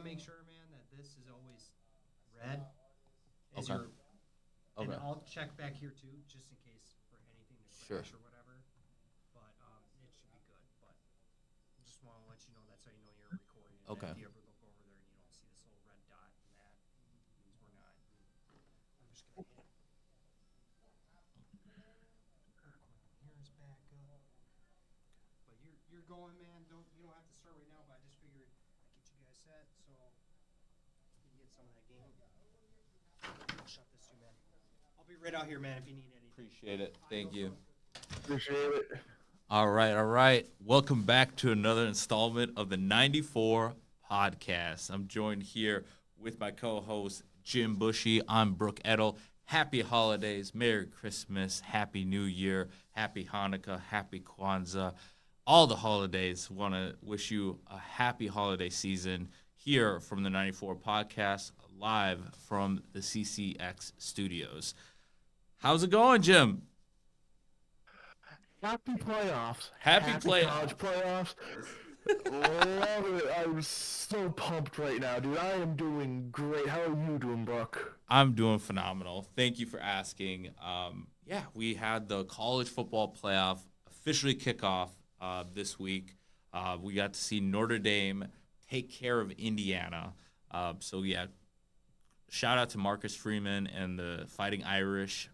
to make sure, man, that this is always red. Is Okay. your and Okay. I'll check back here too, just in case for anything to Sure. crash or whatever. But it should be good. But just want to let you know that's how you know you're recording. And Okay. if you ever look over there and you don't see this little red dot, and that means we're not. I'm just gonna hit. Here is back up. But you're going, man. You don't have to start right now. But I just figured I'd get you guys set so you can get some of that game. I'll shut this too, man. I'll be right out here, man. If you need anything. Appreciate it. Thank No you. problem. Appreciate it. All right, all right. Welcome back to another installment of the 94 podcast. I'm joined here with my co-host Jim Bushy. I'm Brooke Edel. Happy holidays, Merry Christmas, Happy New Year, Happy Hanukkah, Happy Kwanzaa, all the holidays. Want to wish you a happy holiday season here from the 94 podcast, live from the CCX studios. How's it going, Jim? Happy playoffs. Happy playoffs. college playoffs. Love it. I'm so pumped right now, dude. I am doing great. How are you doing, Brooke? I'm doing phenomenal. Thank you for asking. Yeah, we had the college football playoff officially kick off this week. We got to see Notre Dame take care of Indiana. So, yeah, shout out to Marcus Freeman and the Fighting Irish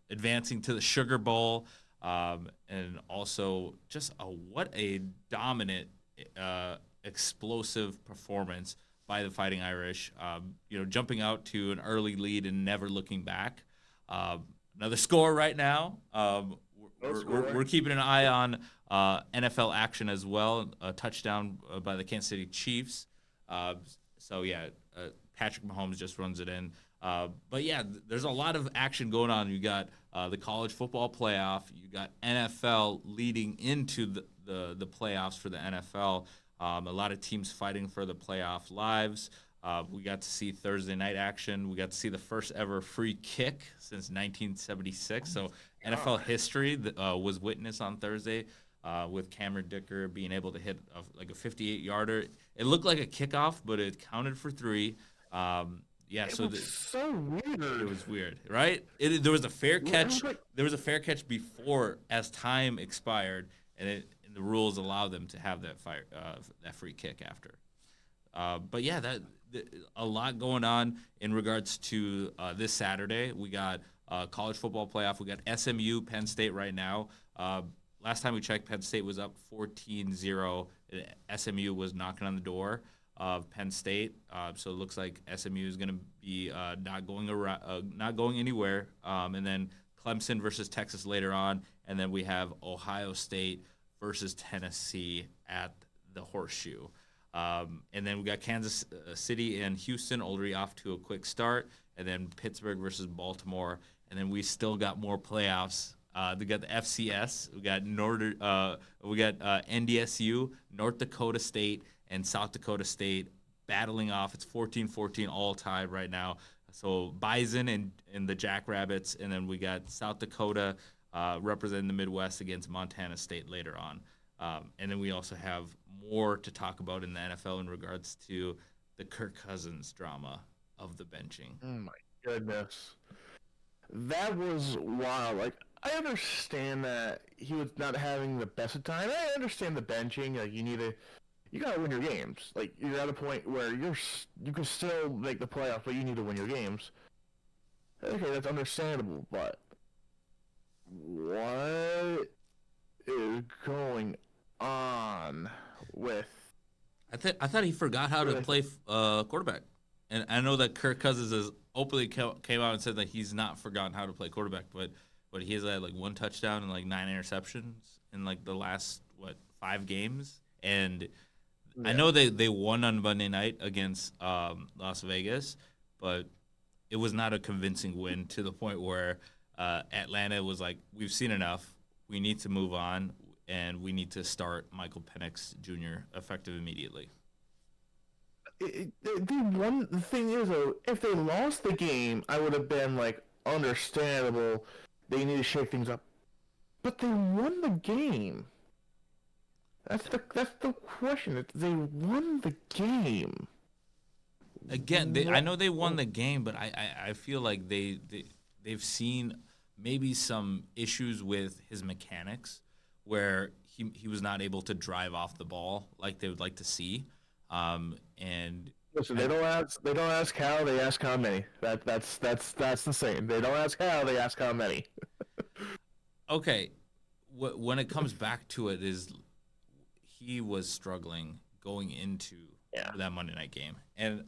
advancing to the Sugar Bowl. And also just what a dominant, explosive performance by the Fighting Irish. Jumping out to an early lead and never looking back. Another score right now. We're keeping an eye on NFL action as well. A touchdown by the Kansas City Chiefs. Patrick Mahomes just runs it in. But yeah, there's a lot of action going on. You got the college football playoff. You got NFL leading into the playoffs for the NFL. A lot of teams fighting for the playoff lives. We got to see Thursday night action. We got to see the first ever free kick since 1976. So NFL history was witnessed on Thursday with Cameron Dicker being able to hit a 58-yarder. It looked like a kickoff, but it counted for 3. So weird. It was weird, right? There was a fair catch. There was a fair catch before as time expired, and the rules allow them to have that free kick after. But yeah, a lot going on in regards to this Saturday. We got college football playoff. We got SMU, Penn State right now. Last time we checked, Penn State was up 14-0. SMU was knocking on the door of Penn State, so it looks like SMU is going to be not going anywhere. And then Clemson versus Texas later on, and then we have Ohio State versus Tennessee at the Horseshoe. And then we got Kansas City and Houston already off to a quick start, and then Pittsburgh versus Baltimore, and then we still got more playoffs. We got the FCS, we got NDSU, North Dakota State, and South Dakota State battling off. It's 14-14 all tied right now. So Bison and the Jackrabbits, and then we got South Dakota representing the Midwest against Montana State later on. And then we also have more to talk about in the NFL in regards to the Kirk Cousins drama of the benching. Oh my goodness. That was wild. Like, I understand that he was not having the best of time. I understand the benching. Like, you gotta win your games. Like, you're at a point where you can still make the playoffs, but you need to win your games. Okay, that's understandable, but what is going on with? I thought he forgot how to play quarterback, and I know that Kirk Cousins has openly came out and said that he's not forgotten how to play quarterback, but he has had like 1 touchdown and like 9 interceptions in like the last 5 games, and yeah. I know they won on Monday night against Las Vegas, but it was not a convincing win to the point where Atlanta was like, we've seen enough. We need to move on, and we need to start Michael Penix Jr. effective immediately. The thing is, though, if they lost the game, I would have been like, understandable. They need to shake things up. But they won the game. That's the question. They won the game. again, I know they won the game, but I feel like they've seen maybe some issues with his mechanics where he was not able to drive off the ball like they would like to see. And Listen, they don't ask how, they ask how many. That's the same. They don't ask how, they ask how many. okay, when it comes back to it, is he was struggling going into that Monday night game, and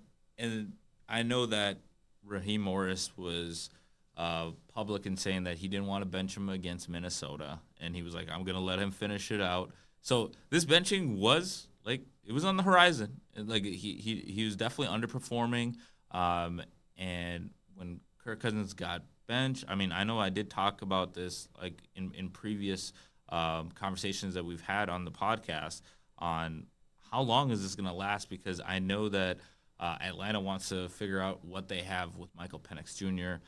I know that Raheem Morris was public in saying that he didn't want to bench him against Minnesota, and he was like, I'm gonna let him finish it out. So this benching was like it was on the horizon. Like he was definitely underperforming. And when Kirk Cousins got benched, I mean, I know I did talk about this like in previous conversations that we've had on the podcast on how long is this going to last, because I know that Atlanta wants to figure out what they have with Michael Penix Jr.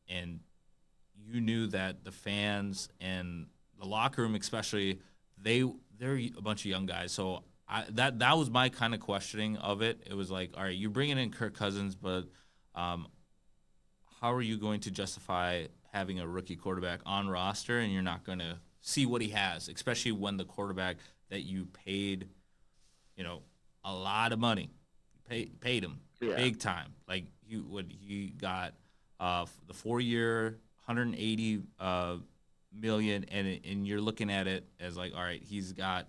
And you knew that the fans and the locker room, especially, they're a bunch of young guys. So that was my kind of questioning of it. It was like, all right, you're bringing in Kirk Cousins, but how are you going to justify having a rookie quarterback on roster and you're not going to see what he has, especially when the quarterback that you paid, a lot of money, paid him big time. Like he got the 4-year, $180 million, and you're looking at it as like, all right, he's got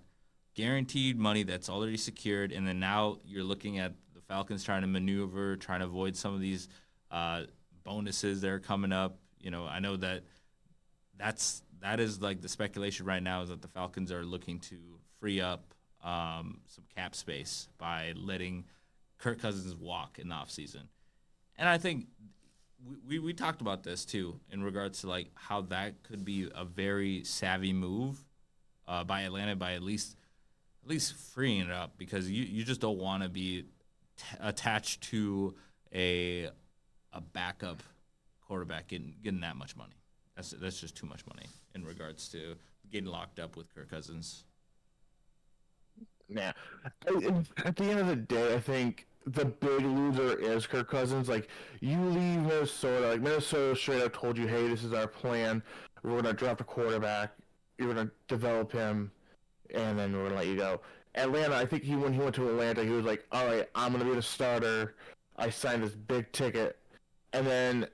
guaranteed money that's already secured, and then now you're looking at the Falcons trying to maneuver, trying to avoid some of these bonuses that are coming up. I know that is like the speculation right now is that the Falcons are looking to free up some cap space by letting Kirk Cousins walk in the offseason. And I think we talked about this too in regards to like how that could be a very savvy move by Atlanta, by at least freeing it up, because you just don't want to be attached to a backup quarterback getting that much money. That's just too much money in regards to getting locked up with Kirk Cousins. Yeah. At the end of the day, I think the big loser is Kirk Cousins. Like, you leave Minnesota, like Minnesota straight up told you, hey, this is our plan. We're going to draft a quarterback. You're going to develop him, and then we're going to let you go. Atlanta, I think when he went to Atlanta, he was like, all right, I'm going to be the starter. I signed this big ticket. And then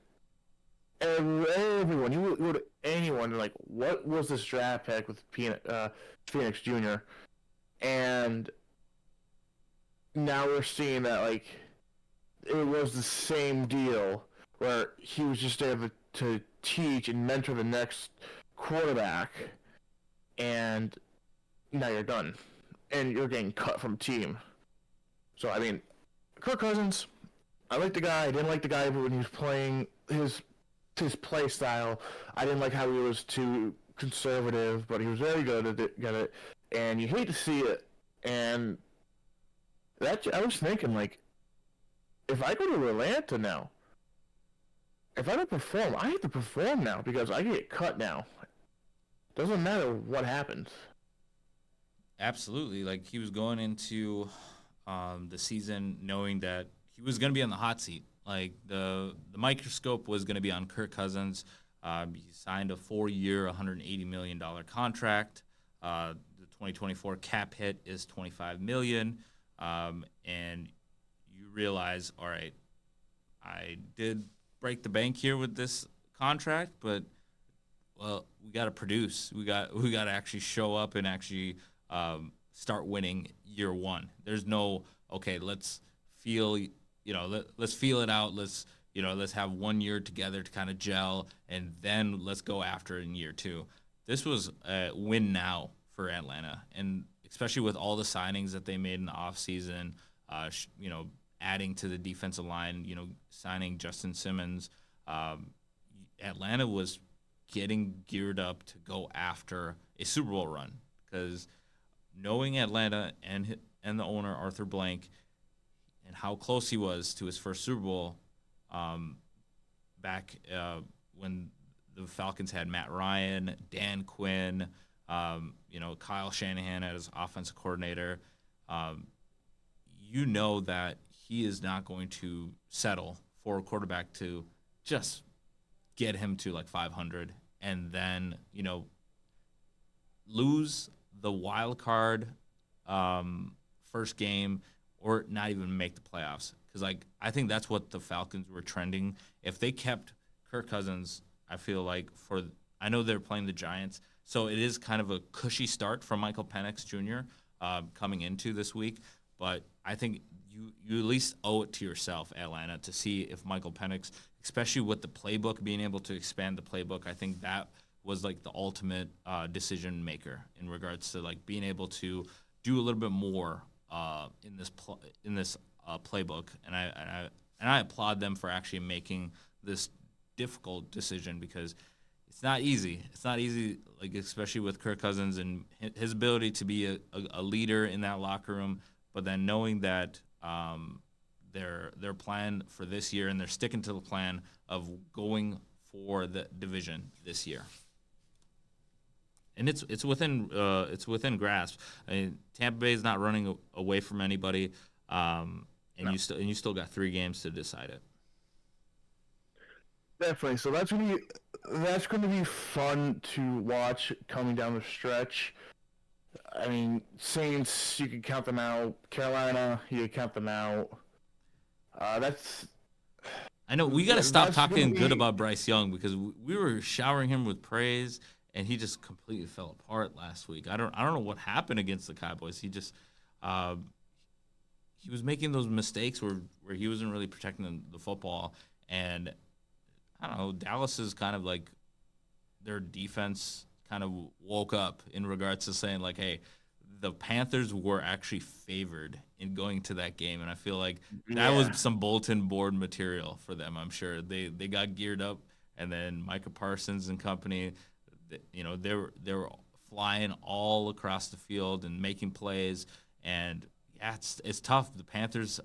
everyone, you go to anyone, like, what was this draft pick with Phoenix Jr.? And now we're seeing that, like, it was the same deal where he was just able to teach and mentor the next quarterback, and now you're done. And you're getting cut from team. So, I mean, Kirk Cousins, I like the guy. I didn't like the guy when he was playing his play style. I didn't like how he was too conservative, but he was very good at it. And you hate to see it. And I was thinking, like, if I go to Atlanta now, if I don't perform, I have to perform now because I get cut now. Doesn't matter what happens. Absolutely. Like, he was going into the season knowing that he was going to be on the hot seat. Like, the microscope was going to be on Kirk Cousins. He signed a 4-year, $180 million contract. The 2024 cap hit is $25 million. And you realize, all right, I did break the bank here with this contract, but, well, we got to produce. We got to actually show up and actually start winning year one. There's no, okay, let's feel it out. Let's have 1 year together to kind of gel, and then let's go after it in year two. This was a win now for Atlanta, and especially with all the signings that they made in the offseason, adding to the defensive line, signing Justin Simmons. Atlanta was getting geared up to go after a Super Bowl run, because knowing Atlanta and the owner, Arthur Blank, and how close he was to his first Super Bowl back when the Falcons had Matt Ryan, Dan Quinn, Kyle Shanahan as offensive coordinator, that he is not going to settle for a quarterback to just get him to like 500 and then, lose the wild card first game or not even make the playoffs. Because I think that's what the Falcons were trending. If they kept Kirk Cousins, I feel like I know they're playing the Giants, so it is kind of a cushy start for Michael Penix Jr. Coming into this week. But I think you at least owe it to yourself, Atlanta, to see if Michael Penix, especially with the playbook, being able to expand the playbook, I think that was like the ultimate decision maker in regards to like being able to do a little bit more in this playbook, and I applaud them for actually making this difficult decision because it's not easy. It's not easy, like especially with Kirk Cousins and his ability to be a leader in that locker room, but then knowing that their plan for this year and they're sticking to the plan of going for the division this year. And it's within grasp. I mean, Tampa Bay is not running away from anybody, and no. you still got 3 games to decide it. Definitely. So that's gonna be fun to watch coming down the stretch. I mean, Saints, you can count them out. Carolina, you can count them out. I know we got to stop talking good about Bryce Young because we were showering him with praise. And he just completely fell apart last week. I don't know what happened against the Cowboys. He just he was making those mistakes where he wasn't really protecting the football. And I don't know, Dallas is kind of like their defense kind of woke up in regards to saying like, hey, the Panthers were actually favored in going to that game, and I feel like that was some bulletin board material for them. I'm sure they got geared up, and then Micah Parsons and company. They were flying all across the field and making plays, and it's tough. The Panthers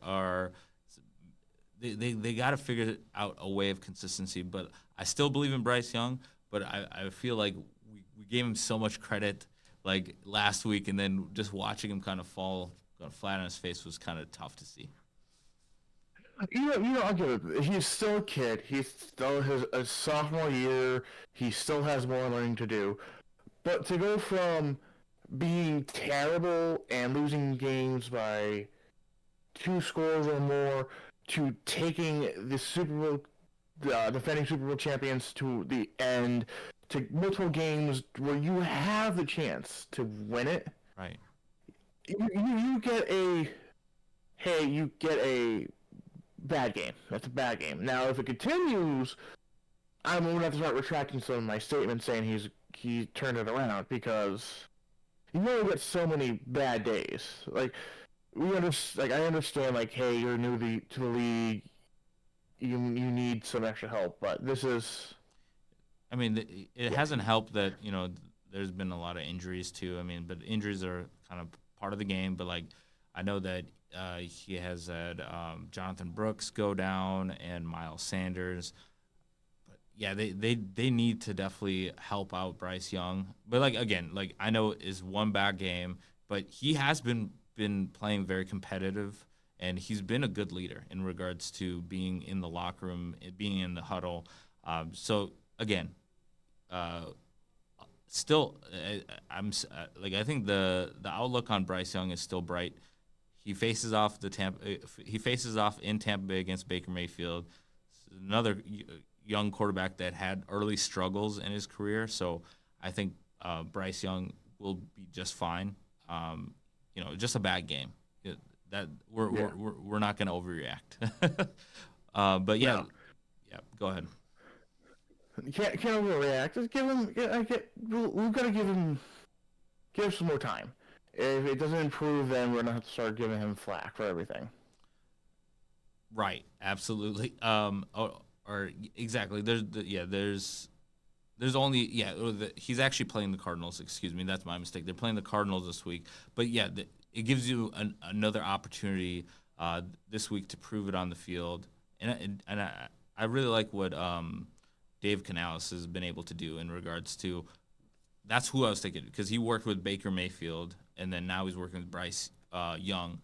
they got to figure out a way of consistency. But I still believe in Bryce Young. But I feel like we gave him so much credit like last week, and then just watching him kind of fall flat on his face was kind of tough to see. I'll give it. He's still a kid. He's still a sophomore year. He still has more learning to do. But to go from being terrible and losing games by 2 scores or more to taking the Super Bowl, defending Super Bowl champions to the end, to multiple games where you have the chance to win it. Right. You get a bad game. That's a bad game. Now, if it continues, I'm going to have to start retracting some of my statements saying he turned it around because you only get so many bad days. Like I understand. Like, hey, you're new to the league. You need some extra help, but this is. I mean, it hasn't helped that there's been a lot of injuries too. I mean, but injuries are kind of part of the game. But like, I know that. He has had Jonathan Brooks go down and Miles Sanders. But yeah, they need to definitely help out Bryce Young. But like again, like I know it's one bad game, but he has been playing very competitive and he's been a good leader in regards to being in the locker room, being in the huddle. So again, still, I think the outlook on Bryce Young is still bright. He faces off in Tampa Bay against Baker Mayfield, another young quarterback that had early struggles in his career. So I think Bryce Young will be just fine. Just a bad game. We're not going to overreact. But yeah, go ahead. You can't overreact. Just give him. We've got to give him some more time. If it doesn't improve, then we're gonna have to start giving him flack for everything. Right. Absolutely. Or exactly. There's only he's actually playing the Cardinals. Excuse me, that's my mistake. They're playing the Cardinals this week. But yeah, it gives you another opportunity this week to prove it on the field. And I really like what Dave Canales has been able to do in regards to. That's who I was thinking because he worked with Baker Mayfield. And then now he's working with Bryce Young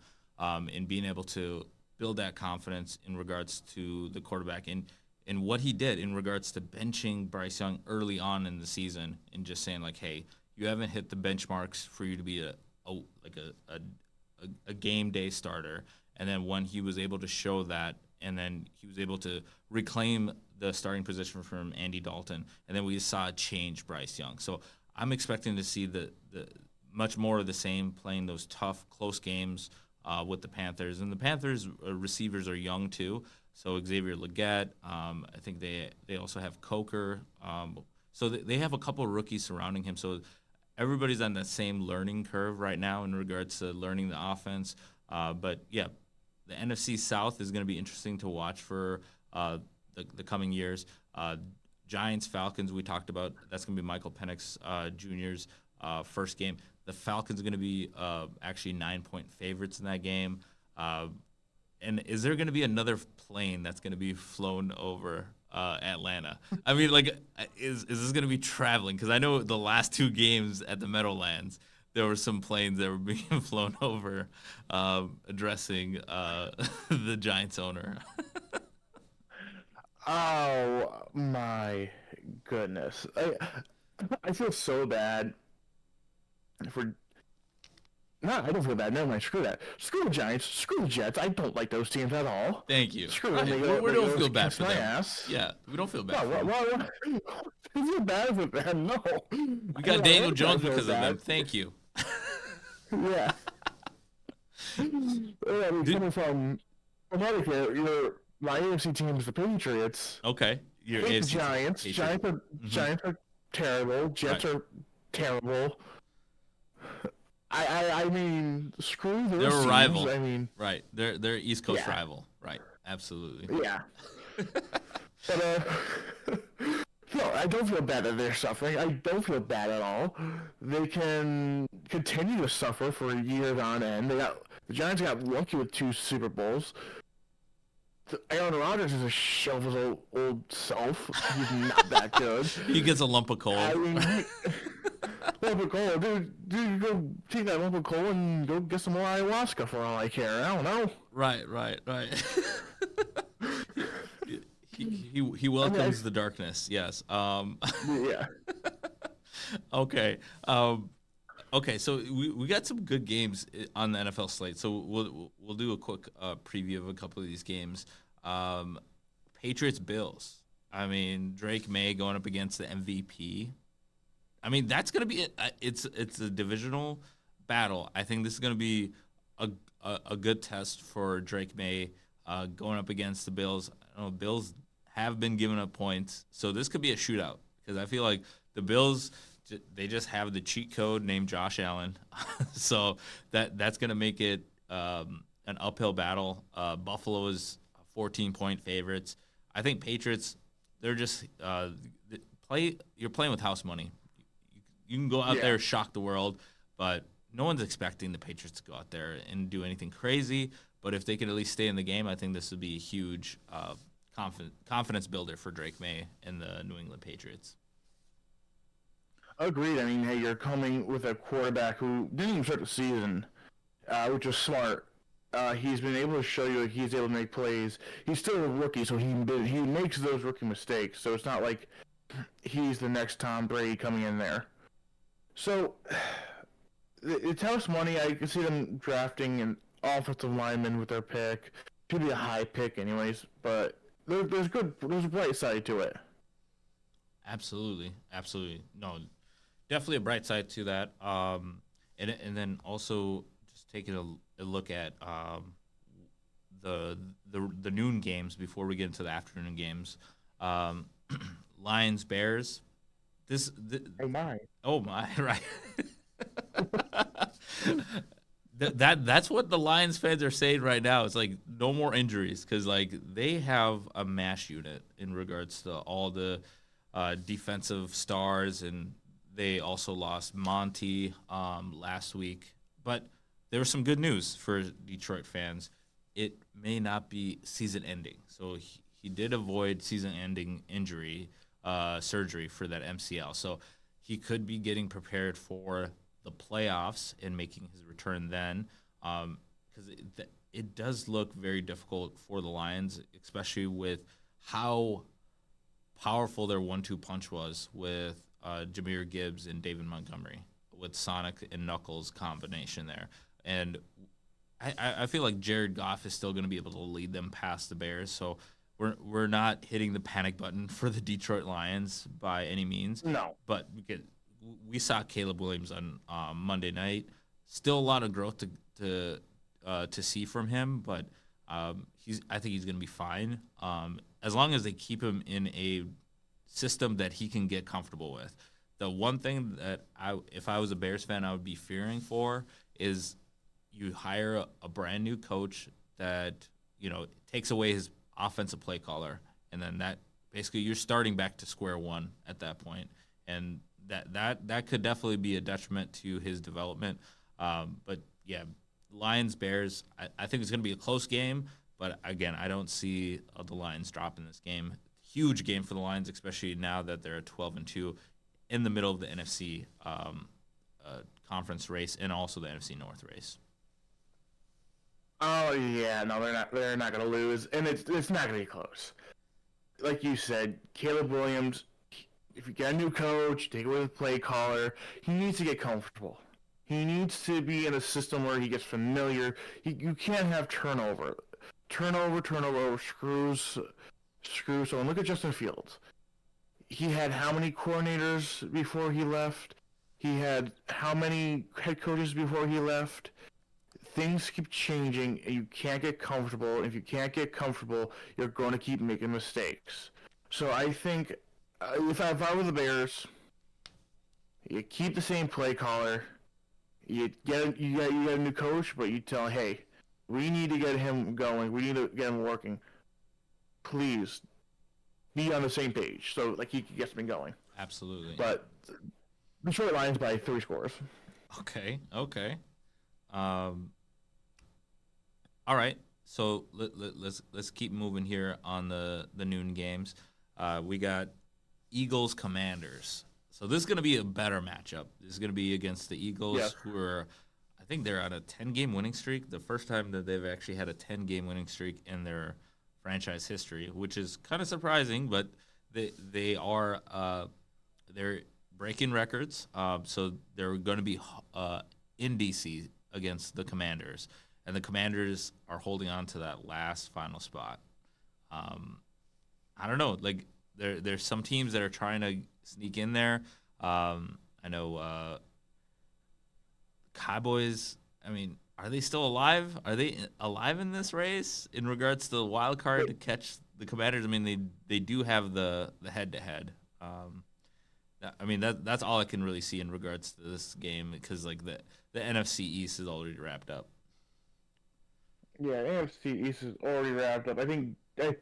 in being able to build that confidence in regards to the quarterback and what he did in regards to benching Bryce Young early on in the season and just saying like, hey, you haven't hit the benchmarks for you to be a game day starter. And then when he was able to show that, and then he was able to reclaim the starting position from Andy Dalton, and then we saw it change Bryce Young. So I'm expecting to see the much more of the same, playing those tough, close games with the Panthers. And the Panthers receivers are young too. So Xavier Legette, I think they also have Coker. So they have a couple of rookies surrounding him. So everybody's on the same learning curve right now in regards to learning the offense. But yeah, the NFC South is going to be interesting to watch for the coming years. Giants, Falcons, we talked about. That's going to be Michael Penix Jr.'s first game. The Falcons are going to be actually 9-point favorites in that game. And is there going to be another plane that's going to be flown over Atlanta? I mean, like, is this going to be traveling? Because I know the last 2 games at the Meadowlands, there were some planes that were being flown over addressing the Giants owner. Oh my goodness! I feel so bad for. No, I don't feel bad. Never mind. Screw that. Screw the Giants. Screw the Jets. I don't like those teams at all. Thank you. Screw them. We don't feel bad for my them. ass. Yeah, we don't feel bad for them. Well, I feel bad for them. No. We got Daniel Jones because of them. Thank you. Yeah. Coming from Connecticut, my AFC team is the Patriots. Okay. Your The AFC Giants. Patriots. Giants are terrible. Jets are terrible. I mean, screw those They're a teams. rival. I mean, Right. They're East Coast Yeah. rival. Right. Absolutely. yeah. But no, I don't feel bad that they're suffering. I don't feel bad at all. They can continue to suffer for years on end. The Giants got lucky with 2 Super Bowls. Aaron Rodgers is a shell of his old self. He's not that good. He gets a lump of coal. I mean, lump of coal, dude, go take that lump of coal and go get some more ayahuasca for all I care. I don't know. Right. He welcomes the darkness. Yes. Yeah. Okay. Okay. So we got some good games on the NFL slate. So we'll do a quick preview of a couple of these games. Patriots Bills. I mean, Drake May going up against the MVP. I mean, that's gonna be it. It's a divisional battle. I think this is gonna be a good test for Drake May going up against the Bills. I don't know, Bills have been giving up points, so this could be a shootout because I feel like the Bills, they just have the cheat code named Josh Allen, so that's gonna make it an uphill battle. Buffalo is 14-point favorites. I think Patriots, they're just you're playing with house money. You can go out there, shock the world, but no one's expecting the Patriots to go out there and do anything crazy. But if they can at least stay in the game, I think this would be a huge confidence builder for Drake May and the New England Patriots. Agreed. I mean, hey, you're coming with a quarterback who didn't even start the season, which was smart. He's been able to show you that he's able to make plays. He's still a rookie, so he makes those rookie mistakes. So it's not like he's the next Tom Brady coming in there. So it's house money. I can see them drafting an offensive lineman with their pick. Should be a high pick, anyways. But there's a bright side to it. Absolutely. No, definitely a bright side to that. And then also just taking a look at the noon games before we get into the afternoon games. Lions, Bears. Oh my, right. That's what the Lions fans are saying right now. It's like no more injuries because like they have a mash unit in regards to all the defensive stars, and they also lost Monty last week. But there was some good news for Detroit fans. It may not be season-ending, so he did avoid season-ending injury surgery for that MCL. So he could be getting prepared for the playoffs and making his return then. Because it does look very difficult for the Lions, especially with how powerful their 1-2 punch was with Jahmyr Gibbs and David Montgomery, with Sonic and Knuckles combination there. And I feel like Jared Goff is still going to be able to lead them past the Bears. So we're not hitting the panic button for the Detroit Lions by any means. No. But we saw Caleb Williams on Monday night. Still a lot of growth to see from him, but I think he's going to be fine as long as they keep him in a system that he can get comfortable with. The one thing that if I was a Bears fan, I would be fearing for is you hire a brand new coach that takes away his offensive play caller, and then that basically you're starting back to square one at that point, and that could definitely be a detriment to his development. But yeah, Lions Bears, I think it's going to be a close game, but again, I don't see the Lions dropping this game. Huge game for the Lions, especially now that they're at 12-2 in the middle of the NFC conference race and also the NFC North race. Oh yeah, no, they're not gonna lose, and it's not gonna be close. Like you said, Caleb Williams, if you got a new coach, take away the play caller, he needs to get comfortable. He needs to be in a system where he gets familiar. You can't have turnover, screws. So look at Justin Fields. He had how many coordinators before he left? He had how many head coaches before he left? Things keep changing, and you can't get comfortable. If you can't get comfortable, you're going to keep making mistakes. So I think if I were the Bears, you keep the same play caller. You get a new coach, but you tell, hey, we need to get him going. We need to get him working. Please be on the same page so like he gets me going. Absolutely. But Detroit Lions by 3 scores. Okay. All right. So let's keep moving here on the noon games. We got Eagles Commanders. So this is going to be a better matchup. This is going to be against the Eagles, who are, I think they're on a 10-game winning streak. The first time that they've actually had a 10-game winning streak in their franchise history, which is kind of surprising, but they are they're breaking records. So they're going to be in DC against the Commanders, and the Commanders are holding on to that last final spot. I don't know, like there's some teams that are trying to sneak in there. I know Cowboys. I mean, are they still alive? Are they alive in this race in regards to the wild card to catch the Commanders? I mean, they do have the head-to-head. I mean, that's all I can really see in regards to this game because like the NFC East is already wrapped up. Yeah, NFC East is already wrapped up. I mean, as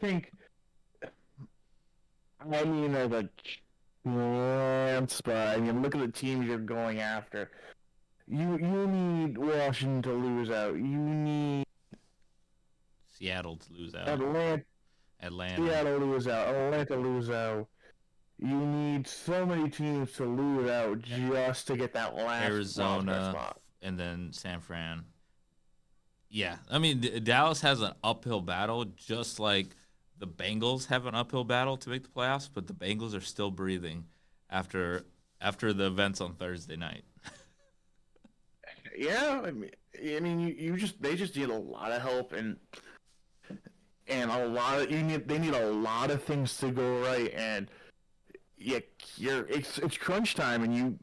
a chance, but I mean, look at the teams you're going after. You need Washington to lose out. You need Seattle to lose out. Atlanta. Seattle lose out. Atlanta lose out. You need so many teams to lose out just to get that last Arizona spot. And then San Fran. Yeah, I mean Dallas has an uphill battle, just like the Bengals have an uphill battle to make the playoffs, but the Bengals are still breathing after the events on Thursday night. Yeah, I mean, they just need a lot of help and a lot of they need a lot of things to go right, and it's crunch time, and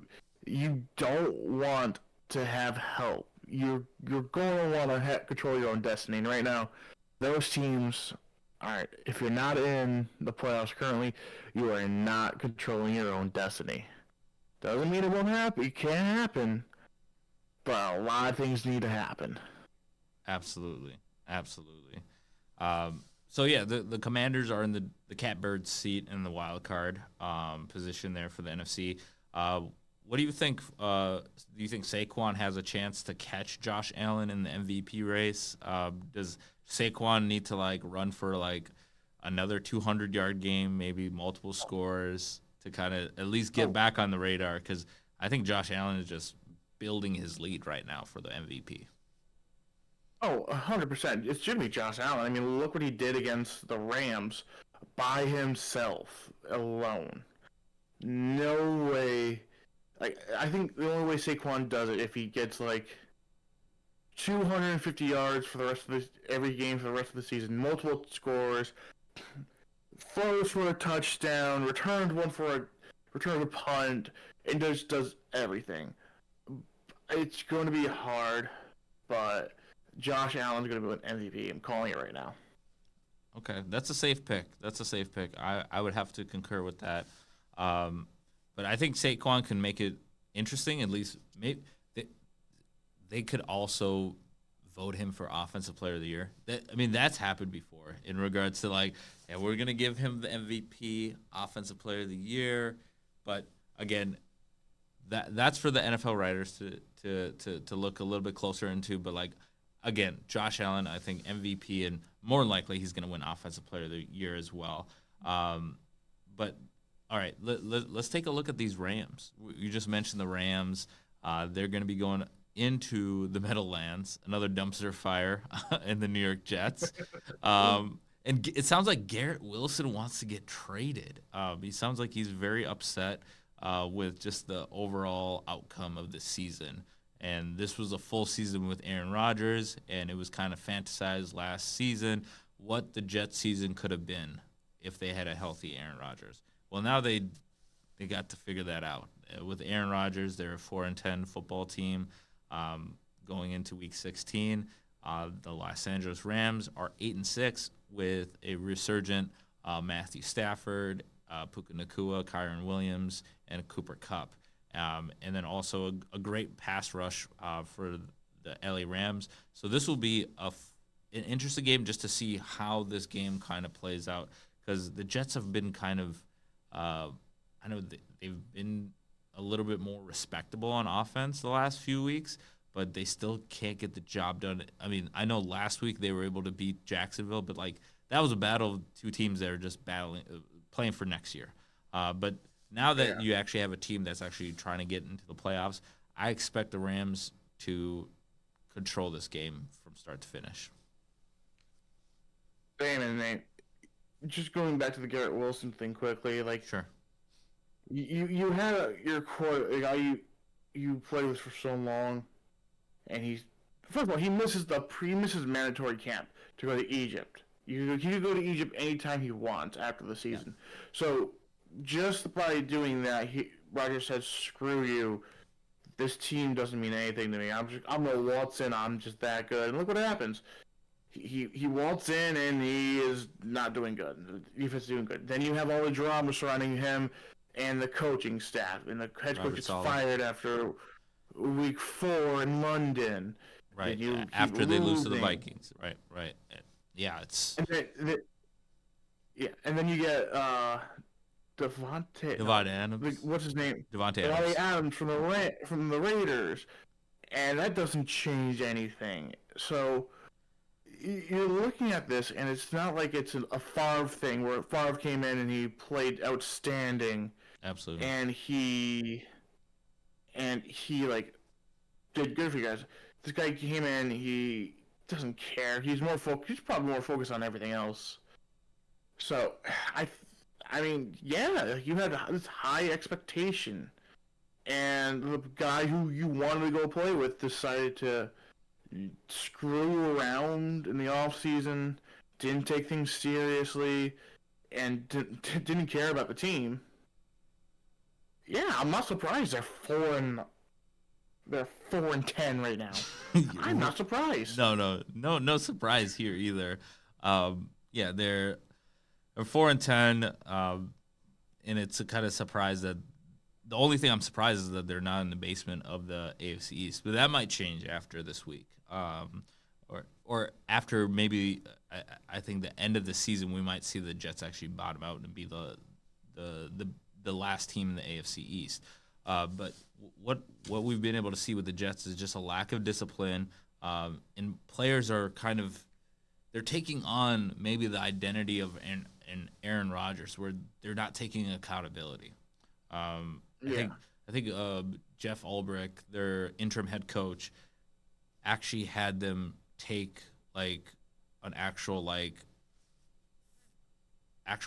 you don't want to have help. You're going to want to control your own destiny. And right now, those teams, all right, if you're not in the playoffs currently, you are not controlling your own destiny. Doesn't mean it won't happen. It can happen. But a lot of things need to happen. Absolutely. So yeah, the Commanders are in the catbird seat in the wild card position there for the NFC. What do you think? Do you think Saquon has a chance to catch Josh Allen in the MVP race? Does Saquon need to run for another 200-yard game, maybe multiple scores to kind of at least get back on the radar? Because I think Josh Allen is just building his lead right now for the MVP. Oh, 100%. It's Jimmy Josh Allen. I mean, look what he did against the Rams by himself, alone. No way. Like, I think the only way Saquon does it if he gets like 250 yards for the rest of every game for the rest of the season, multiple scores, throws for a touchdown, return a punt, and just does everything. It's going to be hard, but Josh Allen's going to be an MVP. I'm calling it right now. Okay, that's a safe pick. I would have to concur with that. But I think Saquon can make it interesting. At least maybe they could also vote him for Offensive Player of the Year. That's happened before in regards to like, yeah, we're gonna give him the MVP, Offensive Player of the Year. But again, that's for the NFL writers to look a little bit closer into. But like, again, Josh Allen, I think MVP, and more likely he's gonna win Offensive Player of the Year as well. But all right, let's take a look at these Rams. You just mentioned the Rams. They're going to be going into the Meadowlands, another dumpster fire in the New York Jets. And it sounds like Garrett Wilson wants to get traded. He sounds like he's very upset with just the overall outcome of the season. And this was a full season with Aaron Rodgers, and it was kind of fantasized last season what the Jets season could have been if they had a healthy Aaron Rodgers. Well, now they got to figure that out. With Aaron Rodgers, they're a 4-10 football team going into Week 16. The Los Angeles Rams are 8-6 with a resurgent Matthew Stafford, Puka Nacua, Kyron Williams, and Cooper Kupp. And then also a great pass rush for the LA Rams. So this will be an interesting game just to see how this game kind of plays out, because the Jets have been kind of I know they've been a little bit more respectable on offense the last few weeks, but they still can't get the job done. I mean, I know last week they were able to beat Jacksonville, but like that was a battle of two teams that are just playing for next year. But now that you actually have a team that's actually trying to get into the playoffs, I expect the Rams to control this game from start to finish. And just going back to the Garrett Wilson thing quickly, like Sure. you had your core guy you played with for so long, and he's first of all he misses mandatory camp to go to Egypt. He can go to Egypt anytime he wants after the season. Yeah. So just by doing that, Rodgers said, "Screw you. This team doesn't mean anything to me. I'm gonna waltz in. I'm just that good." And look what happens. He waltz in and he is not doing good. The defense is doing good. Then you have all the drama surrounding him and the coaching staff, and the head coach is fired after week 4 in London. Right. After they lose to the Vikings. Right. Yeah, it's. And then you get Devontae Adams. What's his name? Devontae Adams from the Raiders, and that doesn't change anything. So you're looking at this, and it's not like it's a Favre thing where Favre came in and he played outstanding. Absolutely. And he like did good for you guys. This guy came in, he doesn't care. He's probably more focused on everything else. So I mean, yeah, you had this high expectation, and the guy who you wanted to go play with decided to screw around in the off season, didn't take things seriously, and didn't care about the team. Yeah, I'm not surprised they're 4-10 right now. I'm not surprised. No surprise here either. Yeah, they're 4-10, and it's a kind of surprise that the only thing I'm surprised is that they're not in the basement of the AFC East, but that might change after this week, or after maybe I think the end of the season we might see the Jets actually bottom out and be the last team in the AFC East. But what we've been able to see with the Jets is just a lack of discipline, and players are they're taking on maybe the identity of Aaron Rodgers, where they're not taking accountability. I think Jeff Ulbrich, their interim head coach, actually had them take like an actual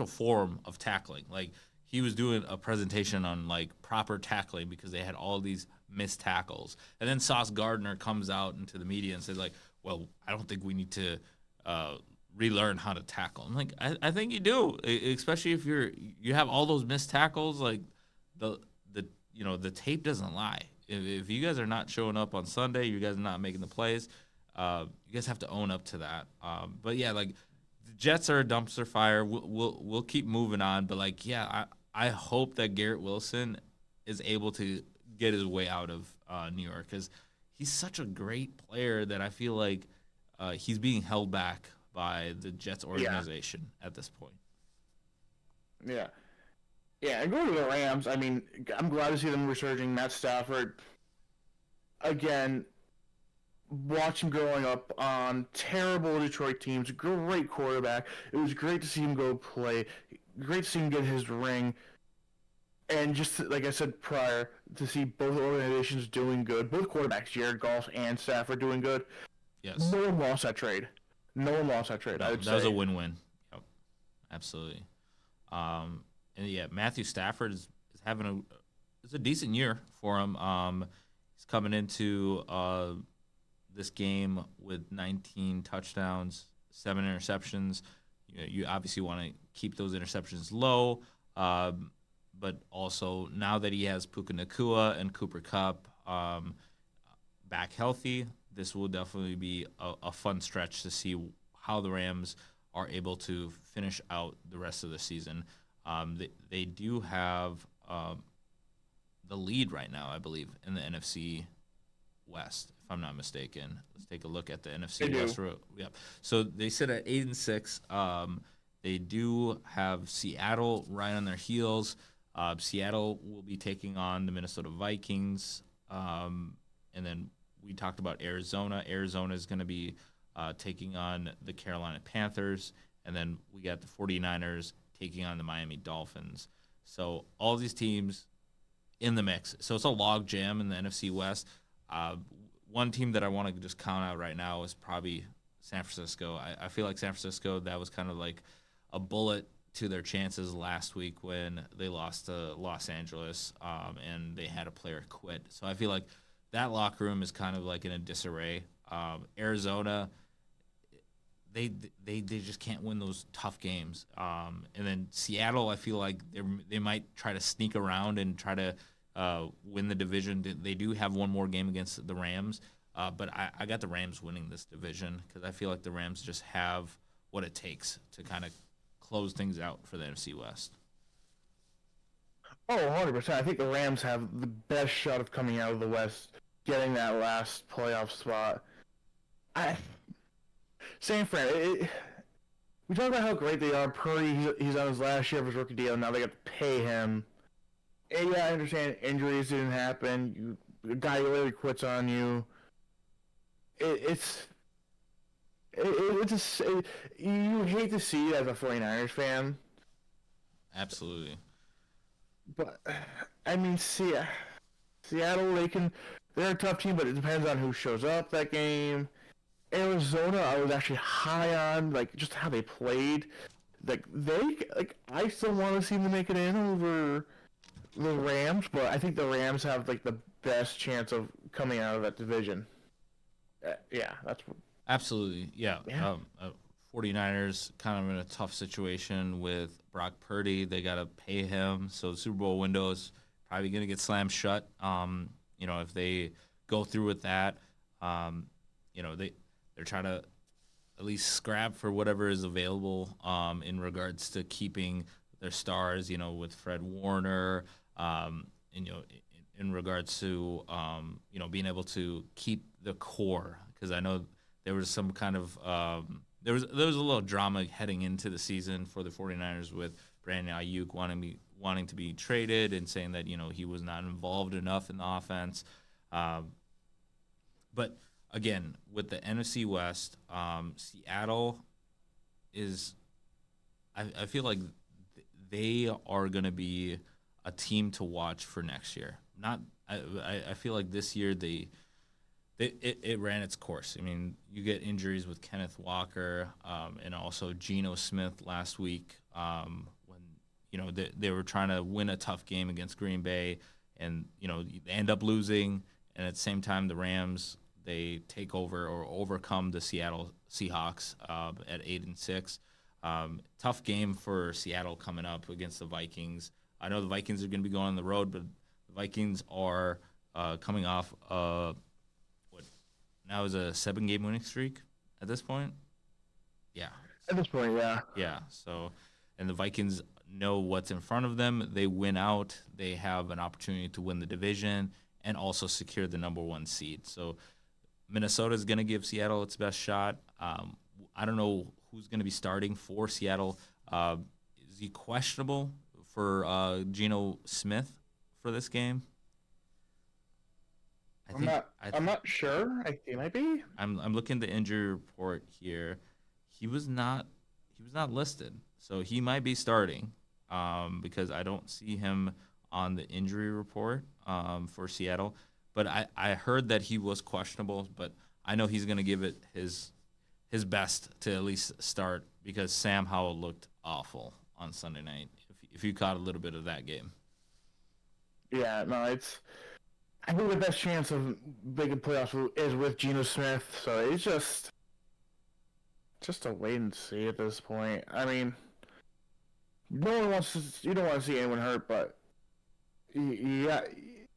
form of tackling. Like he was doing a presentation on like proper tackling because they had all these missed tackles. And then Sauce Gardner comes out into the media and says like, "Well, I don't think we need to relearn how to tackle." I'm like, I think you do, especially if you have all those missed tackles. Like the the tape doesn't lie. If you guys are not showing up on Sunday, you guys are not making the plays. You guys have to own up to that. But yeah, like the Jets are a dumpster fire. We'll keep moving on. But like, yeah, I hope that Garrett Wilson is able to get his way out of New York because he's such a great player that I feel like he's being held back by the Jets organization at this point. Yeah. Yeah, and going to the Rams, I mean, I'm glad to see them resurging. Matt Stafford, again, watch him growing up on terrible Detroit teams, great quarterback. It was great to see him go play, great to see him get his ring. And just like I said prior, to see both organizations doing good, both quarterbacks, Jared Goff and Stafford, doing good. Yes. No one lost that trade. No, that was a win-win. Yep. Absolutely. And yeah, Matthew Stafford is having a decent year for him. He's coming into this game with 19 touchdowns, 7 interceptions. You obviously want to keep those interceptions low, but also now that he has Puka Nacua and Cooper Kupp back healthy, this will definitely be a fun stretch to see how the Rams are able to finish out the rest of the season. They do have the lead right now, I believe, in the NFC West, if I'm not mistaken. Let's take a look at the NFC West. Yep. So they sit at 8-6. They do have Seattle right on their heels. Seattle will be taking on the Minnesota Vikings. And then we talked about Arizona. Arizona is going to be taking on the Carolina Panthers. And then we got the 49ers taking on the Miami Dolphins. So all these teams in the mix. So it's a log jam in the NFC West. One team that I want to just count out right now is probably San Francisco. I feel like San Francisco, that was kind of like a bullet to their chances last week when they lost to Los Angeles and they had a player quit. So I feel like that locker room is kind of like in a disarray. Arizona, they just can't win those tough games. And then Seattle, I feel like they might try to sneak around and try to win the division. They do have one more game against the Rams, but I got the Rams winning this division because I feel like the Rams just have what it takes to kind of close things out for the NFC West. Oh, 100%. I think the Rams have the best shot of coming out of the West, getting that last playoff spot. San Fran, we talk about how great they are. Purdy, he's on his last year of his rookie deal. Now they got to pay him. And yeah, I understand injuries didn't happen. The guy literally quits on you. You hate to see it as a 49ers fan. Absolutely. But, I mean, Seattle, they're a tough team, but it depends on who shows up that game. Arizona, I was actually high on, like, just how they played. I still want to see them make it in over the Rams, but I think the Rams have, like, the best chance of coming out of that division. Yeah, that's... Absolutely, yeah. 49ers kind of in a tough situation with Brock Purdy. They got to pay him, so the Super Bowl window is probably going to get slammed shut. If they go through with that, they're trying to at least scrap for whatever is available in regards to keeping their stars, with Fred Warner, in regards to, being able to keep the core. Because I know there was some kind of there was a little drama heading into the season for the 49ers with Brandon Ayuk wanting to be traded and saying that, he was not involved enough in the offense. But again, with the NFC West, Seattle is, I feel like they are going to be a team to watch for next year. I feel like this year they It ran its course. I mean, you get injuries with Kenneth Walker and also Geno Smith last week when they were trying to win a tough game against Green Bay, and they end up losing, and at the same time the Rams, they take over or overcome the Seattle Seahawks at 8-6. Tough game for Seattle coming up against the Vikings. I know the Vikings are going to be going on the road, but the Vikings are coming off what now is a 7-game winning streak at this point. Yeah. At this point, yeah. Yeah. So, and the Vikings know what's in front of them. They win out. They have an opportunity to win the division and also secure the number 1 seed. So, Minnesota is going to give Seattle its best shot. I don't know who's going to be starting for Seattle. Is he questionable for Geno Smith for this game? I'm not sure. I think he might be. I'm looking at the injury report here. He was not listed, so he might be starting because I don't see him on the injury report for Seattle. But I heard that he was questionable, but I know he's going to give it his best to at least start because Sam Howell looked awful on Sunday night. If you caught a little bit of that game. Yeah, no, I think the best chance of making playoffs is with Geno Smith, so it's just a wait and see at this point. I mean, you don't want to see anyone hurt, but yeah,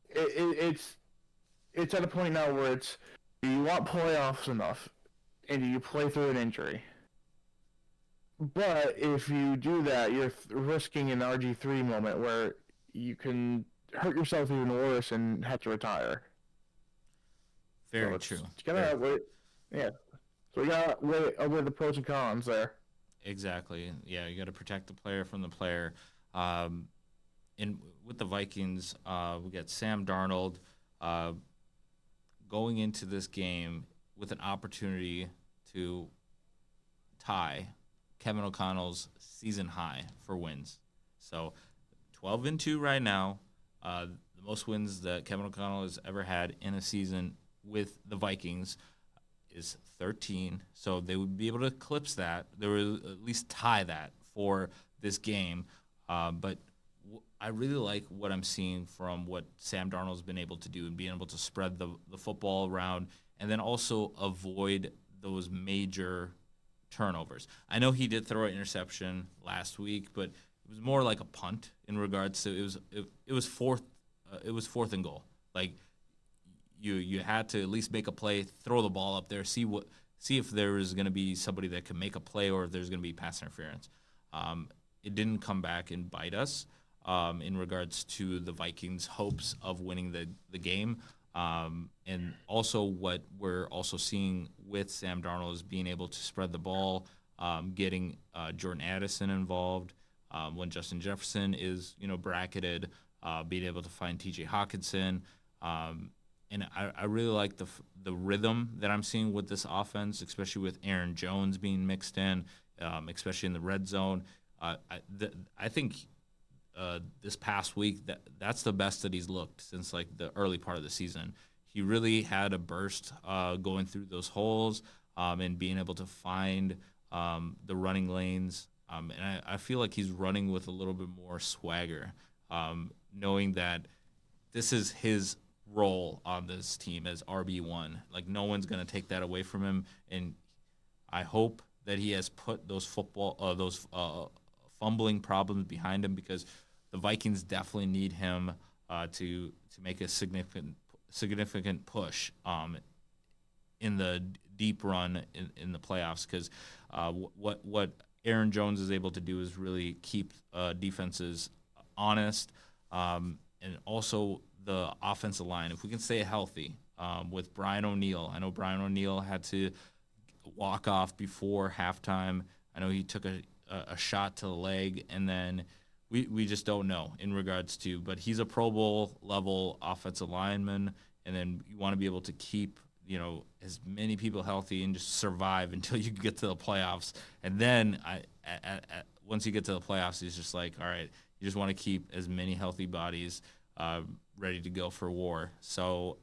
it's at a point now where it's, do you want playoffs enough, and do you play through an injury? But if you do that, you're risking an RG3 moment where you can hurt yourself even worse and have to retire. Very true. You gotta wait. Yeah. So we gotta weigh over the pros and cons there. Exactly. Yeah, you got to protect the player from the player. And with the Vikings, we got Sam Darnold going into this game with an opportunity to tie Kevin O'Connell's season high for wins. So 12-2 right now. The most wins that Kevin O'Connell has ever had in a season with the Vikings is 13. So they would be able to eclipse that. They would at least tie that for this game. But I really like what I'm seeing from what Sam Darnold's been able to do and being able to spread the football around and then also avoid those major turnovers. I know he did throw an interception last week, but it was more like a punt in regards to it was fourth and goal. Like you had to at least make a play, throw the ball up there, see if there is going to be somebody that can make a play or if there's going to be pass interference. It didn't come back and bite us in regards to the Vikings' hopes of winning the game. And also what we're also seeing with Sam Darnold is being able to spread the ball, getting Jordan Addison involved. When Justin Jefferson is, bracketed, being able to find T.J. Hawkinson. And I really like the rhythm that I'm seeing with this offense, especially with Aaron Jones being mixed in, especially in the red zone. I think this past week that's the best that he's looked since like the early part of the season. He really had a burst going through those holes and being able to find the running lanes. And I feel like he's running with a little bit more swagger, knowing that this is his role on this team as RB1. Like no one's going to take that away from him, and I hope that he has put those fumbling problems behind him because the Vikings definitely need him to make a significant push in the deep run in the playoffs because what Aaron Jones is able to do is really keep defenses honest, and also the offensive line. If we can stay healthy with Brian O'Neill, I know Brian O'Neill had to walk off before halftime. I know he took a shot to the leg, and then we just don't know in regards to. But he's a Pro Bowl level offensive lineman, and then you want to be able to keep as many people healthy and just survive until you get to the playoffs. And then once you get to the playoffs, it's just like, all right, you just want to keep as many healthy bodies ready to go for war. So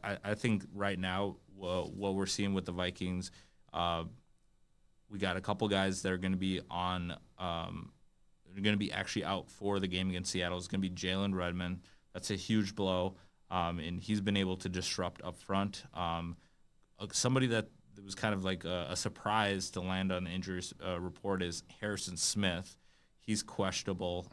I think right now what we're seeing with the Vikings, we got a couple guys that are going to be on. They're going to be actually out for the game against Seattle. It's going to be Jalen Redmond. That's a huge blow, and he's been able to disrupt up front. Somebody that was kind of like a surprise to land on the injury report is Harrison Smith. He's questionable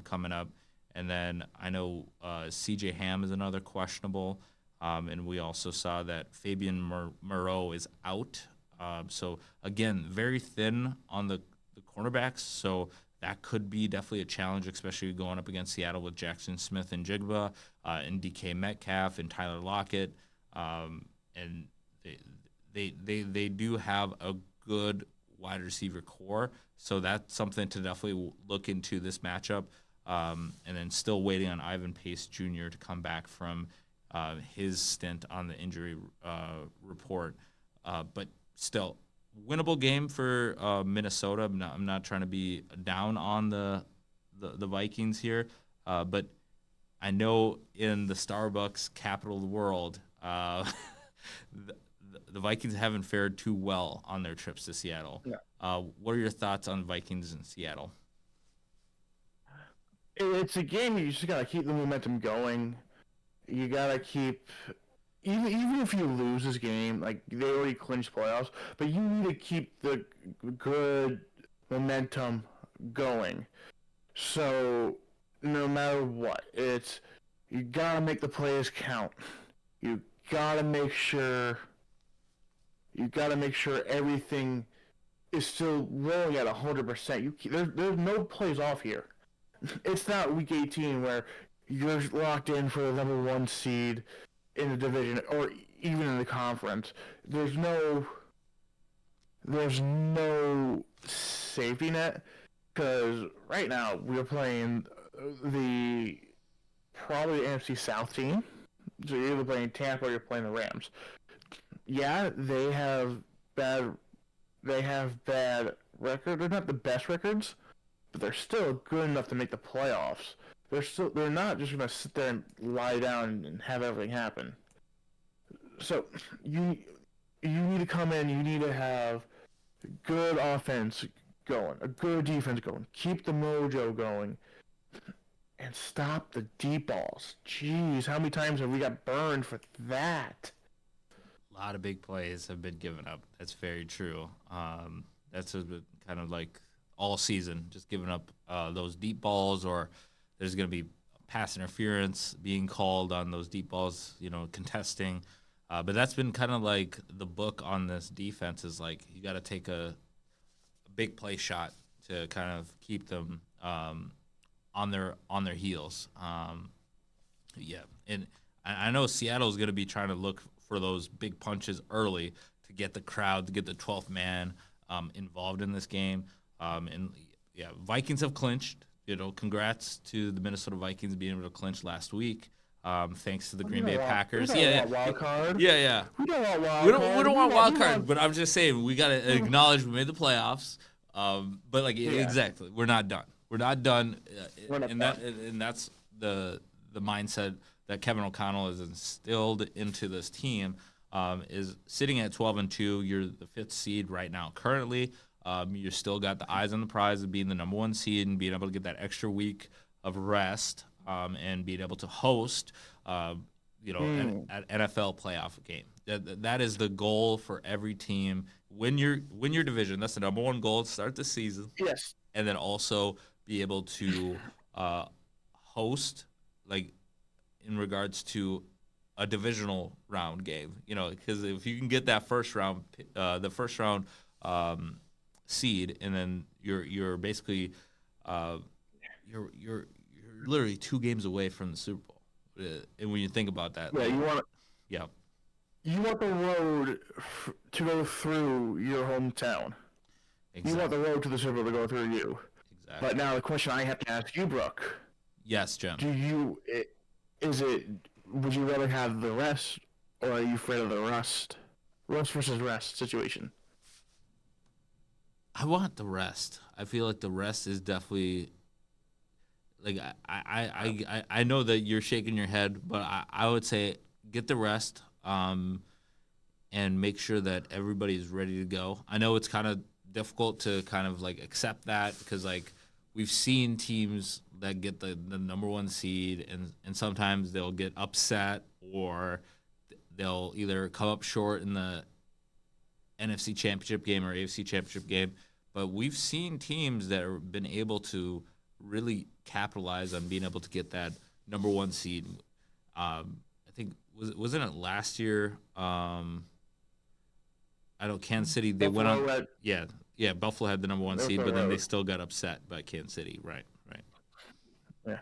coming up. And then I know C.J. Ham is another questionable. And we also saw that Fabian Moreau is out. So, again, very thin on the cornerbacks. So that could be definitely a challenge, especially going up against Seattle with Jackson Smith and Jigba and DK Metcalf and Tyler Lockett. And they do have a good wide receiver core. So that's something to definitely look into this matchup. And then still waiting on Ivan Pace Jr. to come back from his stint on the injury report. But still, winnable game for Minnesota. I'm not trying to be down on the Vikings here, but I know in the Starbucks capital of the world, the Vikings haven't fared too well on their trips to Seattle. Yeah. What are your thoughts on Vikings in Seattle? It's a game you just gotta keep the momentum going. You gotta keep, even if you lose this game, like they already clinched playoffs, but you need to keep the good momentum going. So no matter what, you gotta make the plays count. You gotta make sure everything is still rolling at 100%. There's no plays off here. It's not week 18 where you're locked in for the number 1 seed in the division or even in the conference. There's no safety net because right now we're playing probably the NFC South team. So you're either playing Tampa or you're playing the Rams. Yeah, they have bad record. They're not the best records, but they're still good enough to make the playoffs. They're not just gonna sit there and lie down and have everything happen. So you need to come in. You need to have good offense going, a good defense going, keep the mojo going, and stop the deep balls. Jeez, how many times have we got burned for that? A lot of big plays have been given up. That's very true. That's been kind of like all season, just giving up those deep balls, or there's going to be pass interference being called on those deep balls, contesting. But that's been kind of like the book on this defense is like you got to take a big play shot to kind of keep them on their heels. Yeah, and I know Seattle is going to be trying to look for those big punches early to get the crowd, to get the 12th man involved in this game. And yeah, Vikings have clinched. Congrats to the Minnesota Vikings being able to clinch last week. Thanks to the Green Bay Packers. Wild card. Yeah. We don't want wild card. We don't want wild card, but I'm just saying we got to acknowledge we made the playoffs. But exactly, we're not done. We're not done. And that's the mindset that Kevin O'Connell has instilled into this team. Is sitting at 12-2. You're the 5th seed right now. Currently, you still got the eyes on the prize of being the number 1 seed and being able to get that extra week of rest. And being able to host, an NFL playoff game. That is the goal for every team. Win your division. That's the number 1 goal to start the season. Yes. And then also be able to host, like, in regards to a divisional round game. Because if you can get that first round seed, and then you're basically you're literally 2 games away from the Super Bowl. And when you think about that, you want the road to go through your hometown. Exactly. You want the road to the Super Bowl to go through you. Exactly. But now the question I have to ask you, Brooke. Yes, Jim. Would you rather have the rest, or are you afraid of the rust versus rest situation? I want the rest. I feel like the rest is definitely. Like I know that you're shaking your head, but I would say get the rest, and make sure that everybody's ready to go. I know it's kind of difficult to kind of like accept that because like we've seen teams that get the number one seed and sometimes they'll get upset or they'll either come up short in the NFC Championship game or AFC Championship game. But we've seen teams that have been able to really capitalize on being able to get that number one seed. I think wasn't it last year? I know Kansas City. They went on. Yeah. Buffalo had the number one seed, but then they still got upset by Kansas City. Right. Yeah.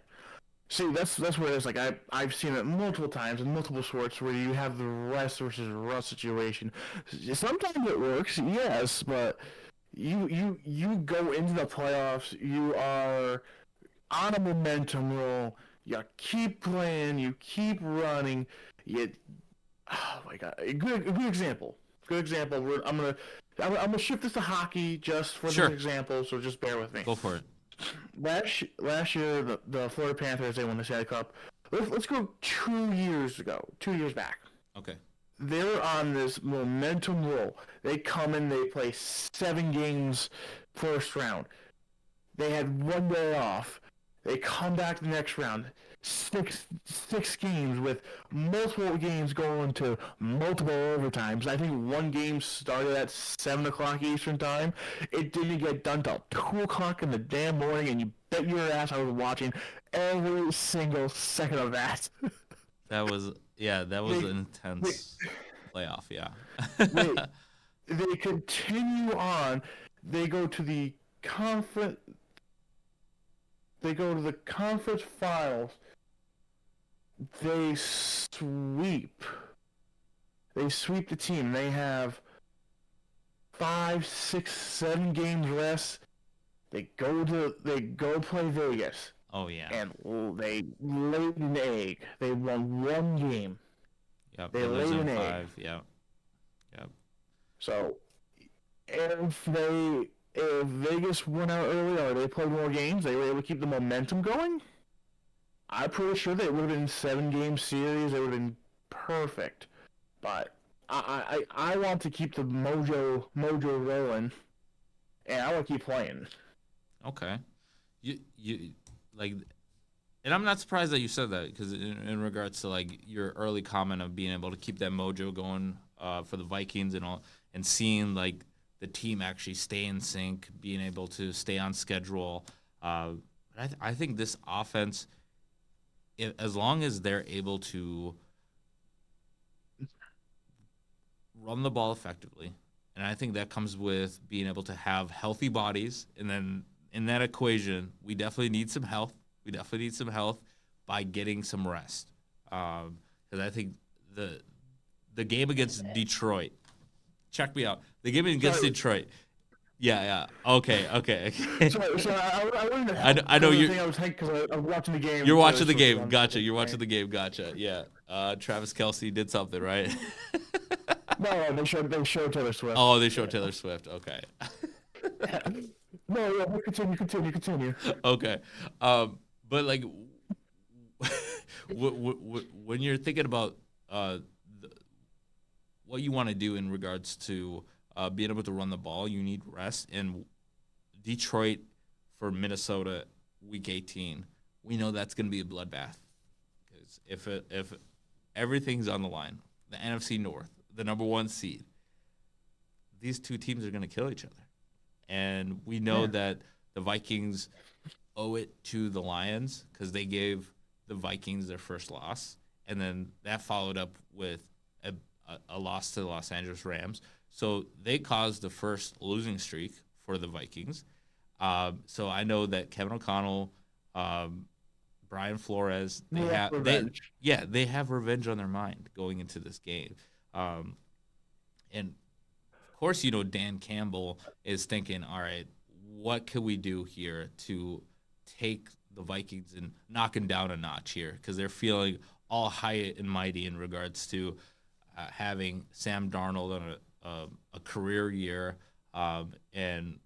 See, that's where it's like I've seen it multiple times in multiple sports where you have the rest versus rust situation. Sometimes it works, yes, but you go into the playoffs, you are on a momentum roll. You keep playing, you keep running. Oh my God, a good example. Good example. I'm gonna shift this to hockey just for Sure. this example. So just bear with me. Go for it. Last year, the Florida Panthers, they won the Stanley Cup. Let's go 2 years ago. 2 years back. Okay. They were on this momentum roll. They come in, they play 7 games first round. They had 1 day off. They come back the next round. Six games with multiple games going to multiple overtimes. I think one game started at 7 o'clock Eastern time. It didn't get done till 2 o'clock in the damn morning, and you bet your ass I was watching every single second of that. That was an intense playoff. Yeah. They continue on. They go to the conference. They go to the conference finals. They sweep. They sweep the team. They have 5, 6, 7 games rest. They go play Vegas. Oh yeah. And they laid an egg. They won 1 game. Yep. They laid an egg. 5. Yep. So if Vegas went out early or they played more games, they were able to keep the momentum going, I'm pretty sure they would have been 7-game series. It would have been perfect. But I want to keep the mojo rolling, and I want to keep playing. Okay. You like, and I'm not surprised that you said that because in regards to like your early comment of being able to keep that mojo going for the Vikings and all, and seeing like the team actually stay in sync, being able to stay on schedule. I think this offense, as long as they're able to run the ball effectively, and I think that comes with being able to have healthy bodies, and then in that equation, we definitely need some health. We definitely need some health by getting some rest. Because I think the game against Detroit, check me out. The game against Detroit. Yeah. Okay. So I know you're. I was because I was watching the game. You're watching the game. Gotcha. You're watching the game. Gotcha. Yeah. Travis Kelce did something, right? No, they showed Taylor Swift. Oh, they showed Taylor Swift. Okay. No, continue. Okay. But like, when you're thinking about what you want to do in regards to being able to run the ball, you need rest. And Detroit for Minnesota, Week 18, we know that's going to be a bloodbath. Because if everything's on the line, the NFC North, the number 1 seed, these two teams are going to kill each other. And we know that the Vikings owe it to the Lions because they gave the Vikings their first loss. And then that followed up with a loss to the Los Angeles Rams. So they caused the first losing streak for the Vikings. So I know that Kevin O'Connell, Brian Flores, they have revenge on their mind going into this game. And of course, Dan Campbell is thinking, all right, what can we do here to take the Vikings and knock them down a notch here? Because they're feeling all high and mighty in regards to having Sam Darnold on a career year, and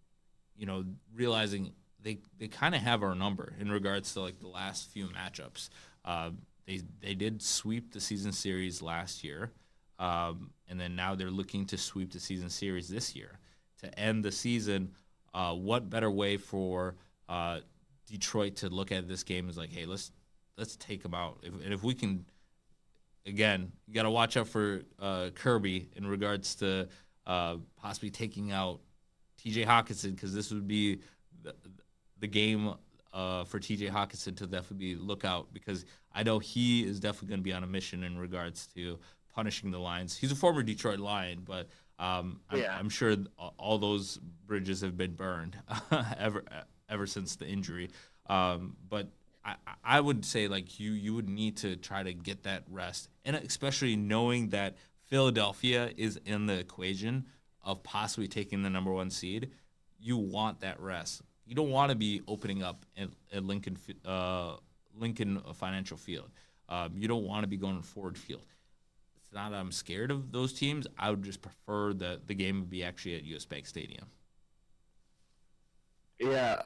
realizing they kind of have our number in regards to like the last few matchups. they did sweep the season series last year, and then now they're looking to sweep the season series this year to end the season. What better way for Detroit to look at this game is like, hey, let's take them out. If we can, again, you got to watch out for Kirby in regards to possibly taking out T.J. Hawkinson, because this would be the game for T.J. Hawkinson to definitely look out, because I know he is definitely going to be on a mission in regards to punishing the Lions. He's a former Detroit Lion, but I'm sure all those bridges have been burned ever since the injury. But I would say like you would need to try to get that rest, and especially knowing that Philadelphia is in the equation of possibly taking the number 1 seed. You want that rest. You don't want to be opening up at Lincoln Financial Field. You don't want to be going Ford Field. It's not that I'm scared of those teams. I would just prefer that the game would be actually at US Bank Stadium. Yeah.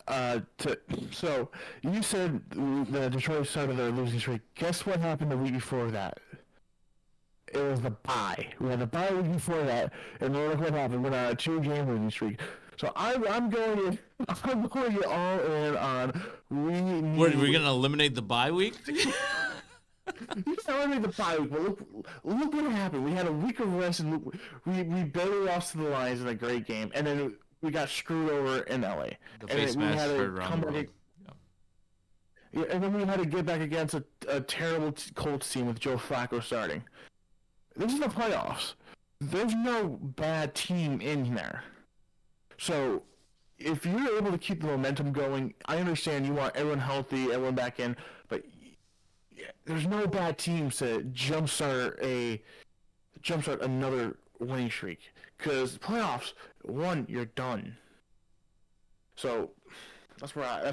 So you said the Detroit started their losing streak. Guess what happened the week before that? It was the bye. We had the bye week before that, and then look what happened. We're on a 2-game losing streak. So I'm going all in on We're going to eliminate the bye week? You eliminate the bye week, but look what happened. We had a week of rest, and we barely lost to the Lions in a great game, and then we got screwed over in LA. The face mask heard around the world. Yeah, and then we had to get back against a terrible Colts team with Joe Flacco starting. This is the playoffs. There's no bad team in there. So, if you're able to keep the momentum going, I understand you want everyone healthy, everyone back in, but there's no bad teams to jumpstart another winning streak. Because playoffs, you're done. So, that's why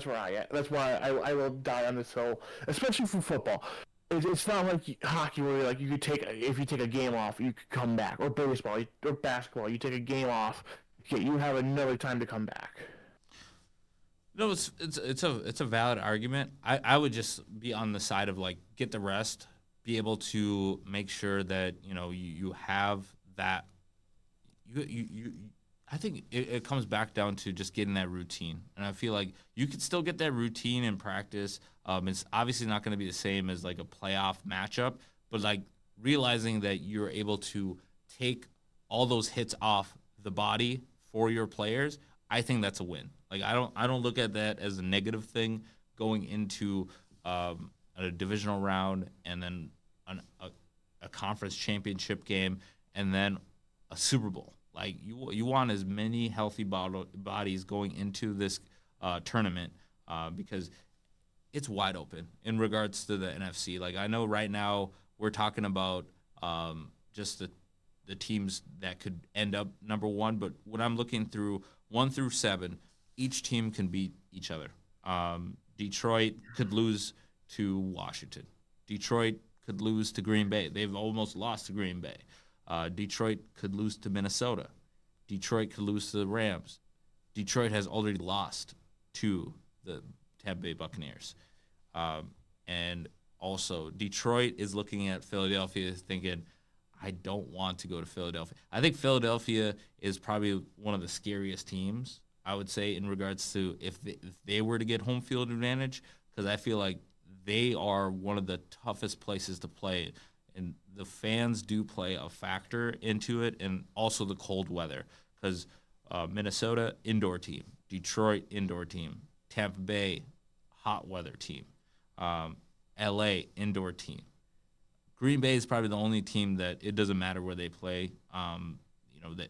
I will die on this hill, especially for football. It's not like hockey where like you could if you take a game off, you could come back, or baseball or basketball, you take a game off, you have another time to come back. No, it's a valid argument. I would just be on the side of like get the rest, be able to make sure that you have that. I think it comes back down to just getting that routine, and I feel like you could still get that routine in practice. It's obviously not going to be the same as like a playoff matchup, but like realizing that you're able to take all those hits off the body for your players, I think that's a win. Like I don't look at that as a negative thing going into a divisional round and then a conference championship game and then a Super Bowl. Like you want as many healthy bodies going into this tournament because it's wide open in regards to the NFC. Like I know right now we're talking about just the teams that could end up number 1, but when I'm looking through 1 through 7, each team can beat each other. Detroit could lose to Washington. Detroit could lose to Green Bay. They've almost lost to Green Bay. Detroit could lose to Minnesota. Detroit could lose to the Rams. Detroit has already lost to the Tampa Bay Buccaneers. And also, Detroit is looking at Philadelphia thinking, I don't want to go to Philadelphia. I think Philadelphia is probably one of the scariest teams, I would say, in regards to if they were to get home field advantage, because I feel like they are one of the toughest places to play. And the fans do play a factor into it, and also the cold weather, because Minnesota, indoor team. Detroit, indoor team. Tampa Bay, hot weather team. L.A., indoor team. Green Bay is probably the only team that it doesn't matter where they play,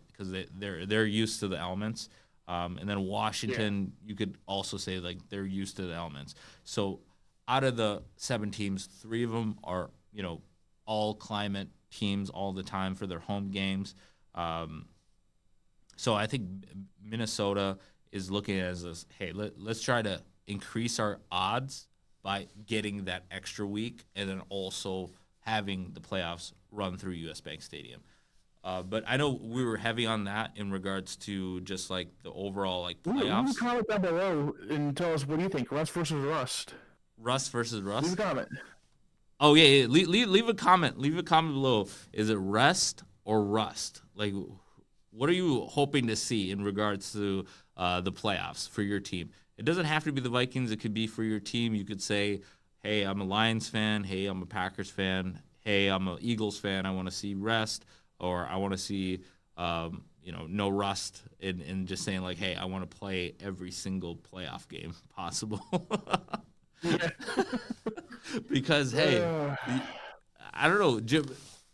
because they're used to the elements. And then Washington, you could also say like they're used to the elements. So out of the 7 teams, 3 of them are all climate teams all the time for their home games. So I think Minnesota is looking at it as hey, let's try to increase our odds by getting that extra week and then also having the playoffs run through US Bank Stadium. But I know we were heavy on that in regards to just like the overall like playoffs. Leave a comment down below and tell us what do you think, Rust versus Rust. Rust versus Rust? Leave a comment. Oh yeah. Leave a comment. Leave a comment below. Is it rest or rust? Like, what are you hoping to see in regards to the playoffs for your team? It doesn't have to be the Vikings. It could be for your team. You could say, "Hey, I'm a Lions fan. Hey, I'm a Packers fan. Hey, I'm an Eagles fan. I want to see rest, or I want to see, no rust." And just saying like, "Hey, I want to play every single playoff game possible." Because hey, I don't know, Jim.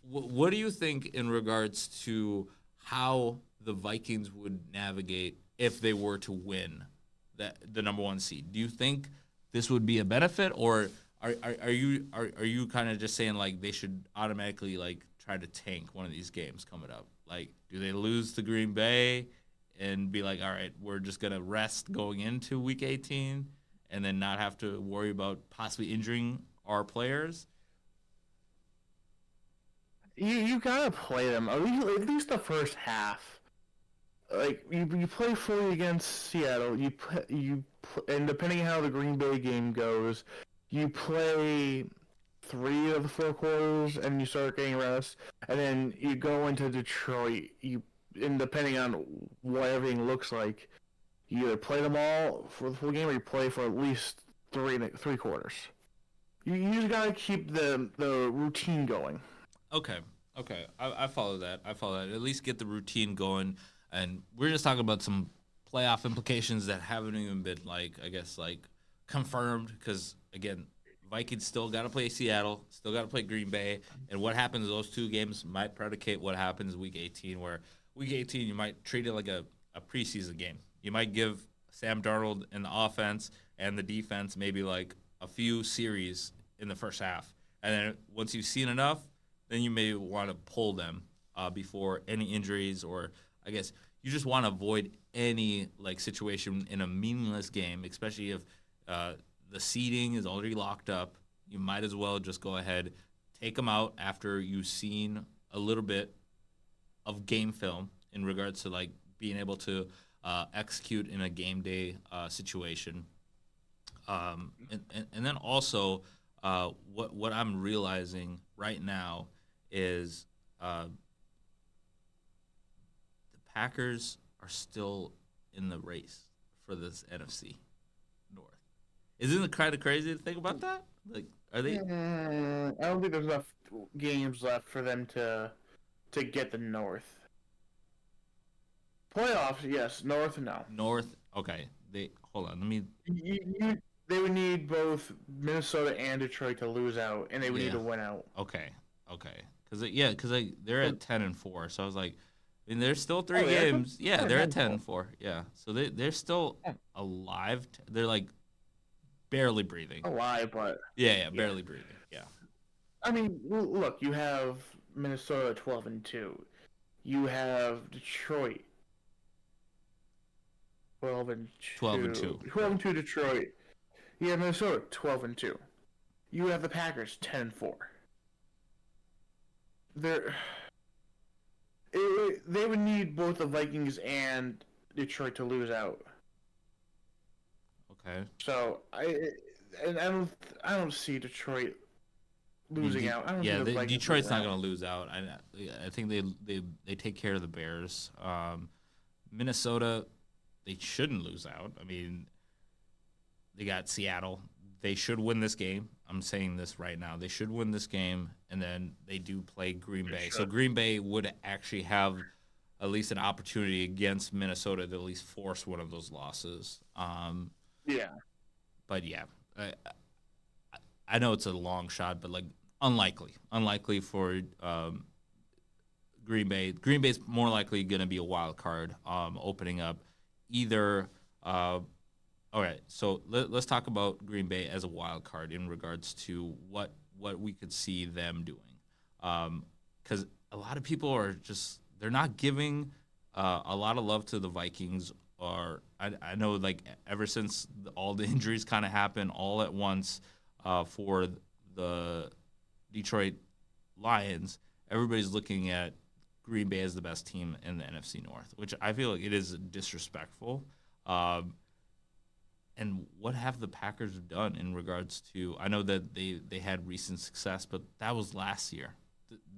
What do you think in regards to how the Vikings would navigate if they were to win the number one seed? Do you think this would be a benefit, or are you kind of just saying like they should automatically like try to tank one of these games coming up? Like, do they lose to Green Bay and be like, all right, we're just gonna rest going into Week 18, and then not have to worry about possibly injuring our players? You gotta play them at least the first half. Like you play fully against Seattle. And depending on how the Green Bay game goes, you play 3 of the 4 quarters and you start getting rest, and then you go into Detroit. And depending on what everything looks like, you either play them all for the full game or you play for at least 3 quarters. You just gotta keep the routine going. Okay. Okay. I follow that. I follow that. At least get the routine going. And we're just talking about some playoff implications that haven't even been, like, I guess, like, confirmed. Because, again, Vikings still got to play Seattle, still got to play Green Bay. And what happens in those two games might predicate what happens Week 18, where Week 18, you might treat it like a preseason game. You might give Sam Darnold and the offense and the defense maybe, like, a few series in the first half. And then once you've seen enough, then you may want to pull them before any injuries, or I guess you just want to avoid any like situation in a meaningless game, especially if the seeding is already locked up. You might as well just go ahead, take them out after you've seen a little bit of game film in regards to like being able to execute in a game day situation. And then also what I'm realizing right now is the Packers are still in the race for this NFC North. Isn't it kind of crazy to think about that? Like, are they I don't think there's enough games left for them to get the North. Playoffs, yes. North, no. North? Okay, they hold on. Let me. They would need both Minnesota and Detroit to lose out, and they would need to win out. Okay, because they're at 10-4. So I was like, I mean, there's still three yeah, games. Yeah, they're at 10-4. 10-4. Yeah, so they're still alive. They're like barely breathing. Alive, but Yeah, barely breathing. Yeah. I mean, look, you have Minnesota 12-2. You have Detroit 12-2. 12-2. 12-2 Detroit. You have Minnesota 12-2. You have the Packers 10-4. They're they would need both the Vikings and Detroit to lose out. Okay. So I don't see Detroit losing out. I don't see the Vikings Detroit's losing not out. going to lose out. I think they take care of the Bears. Minnesota, they shouldn't lose out. I mean, they got Seattle. They should win this game. I'm saying this right now. They should win this game, and then they do play Green Bay. So Green Bay would actually have at least an opportunity against Minnesota to at least force one of those losses. Yeah. But yeah, I know it's a long shot, but like unlikely for Green Bay. Green Bay's more likely going to be a wild card opening up either. All right, so let's talk about Green Bay as a wild card in regards to what we could see them doing, because a lot of people are just they're not giving a lot of love to the Vikings. Or I know like ever since all the injuries kind of happened all at once for the Detroit Lions, everybody's looking at Green Bay as the best team in the NFC North, which I feel like it is disrespectful. And what have the Packers done in regards to? I know that they had recent success, but that was last year.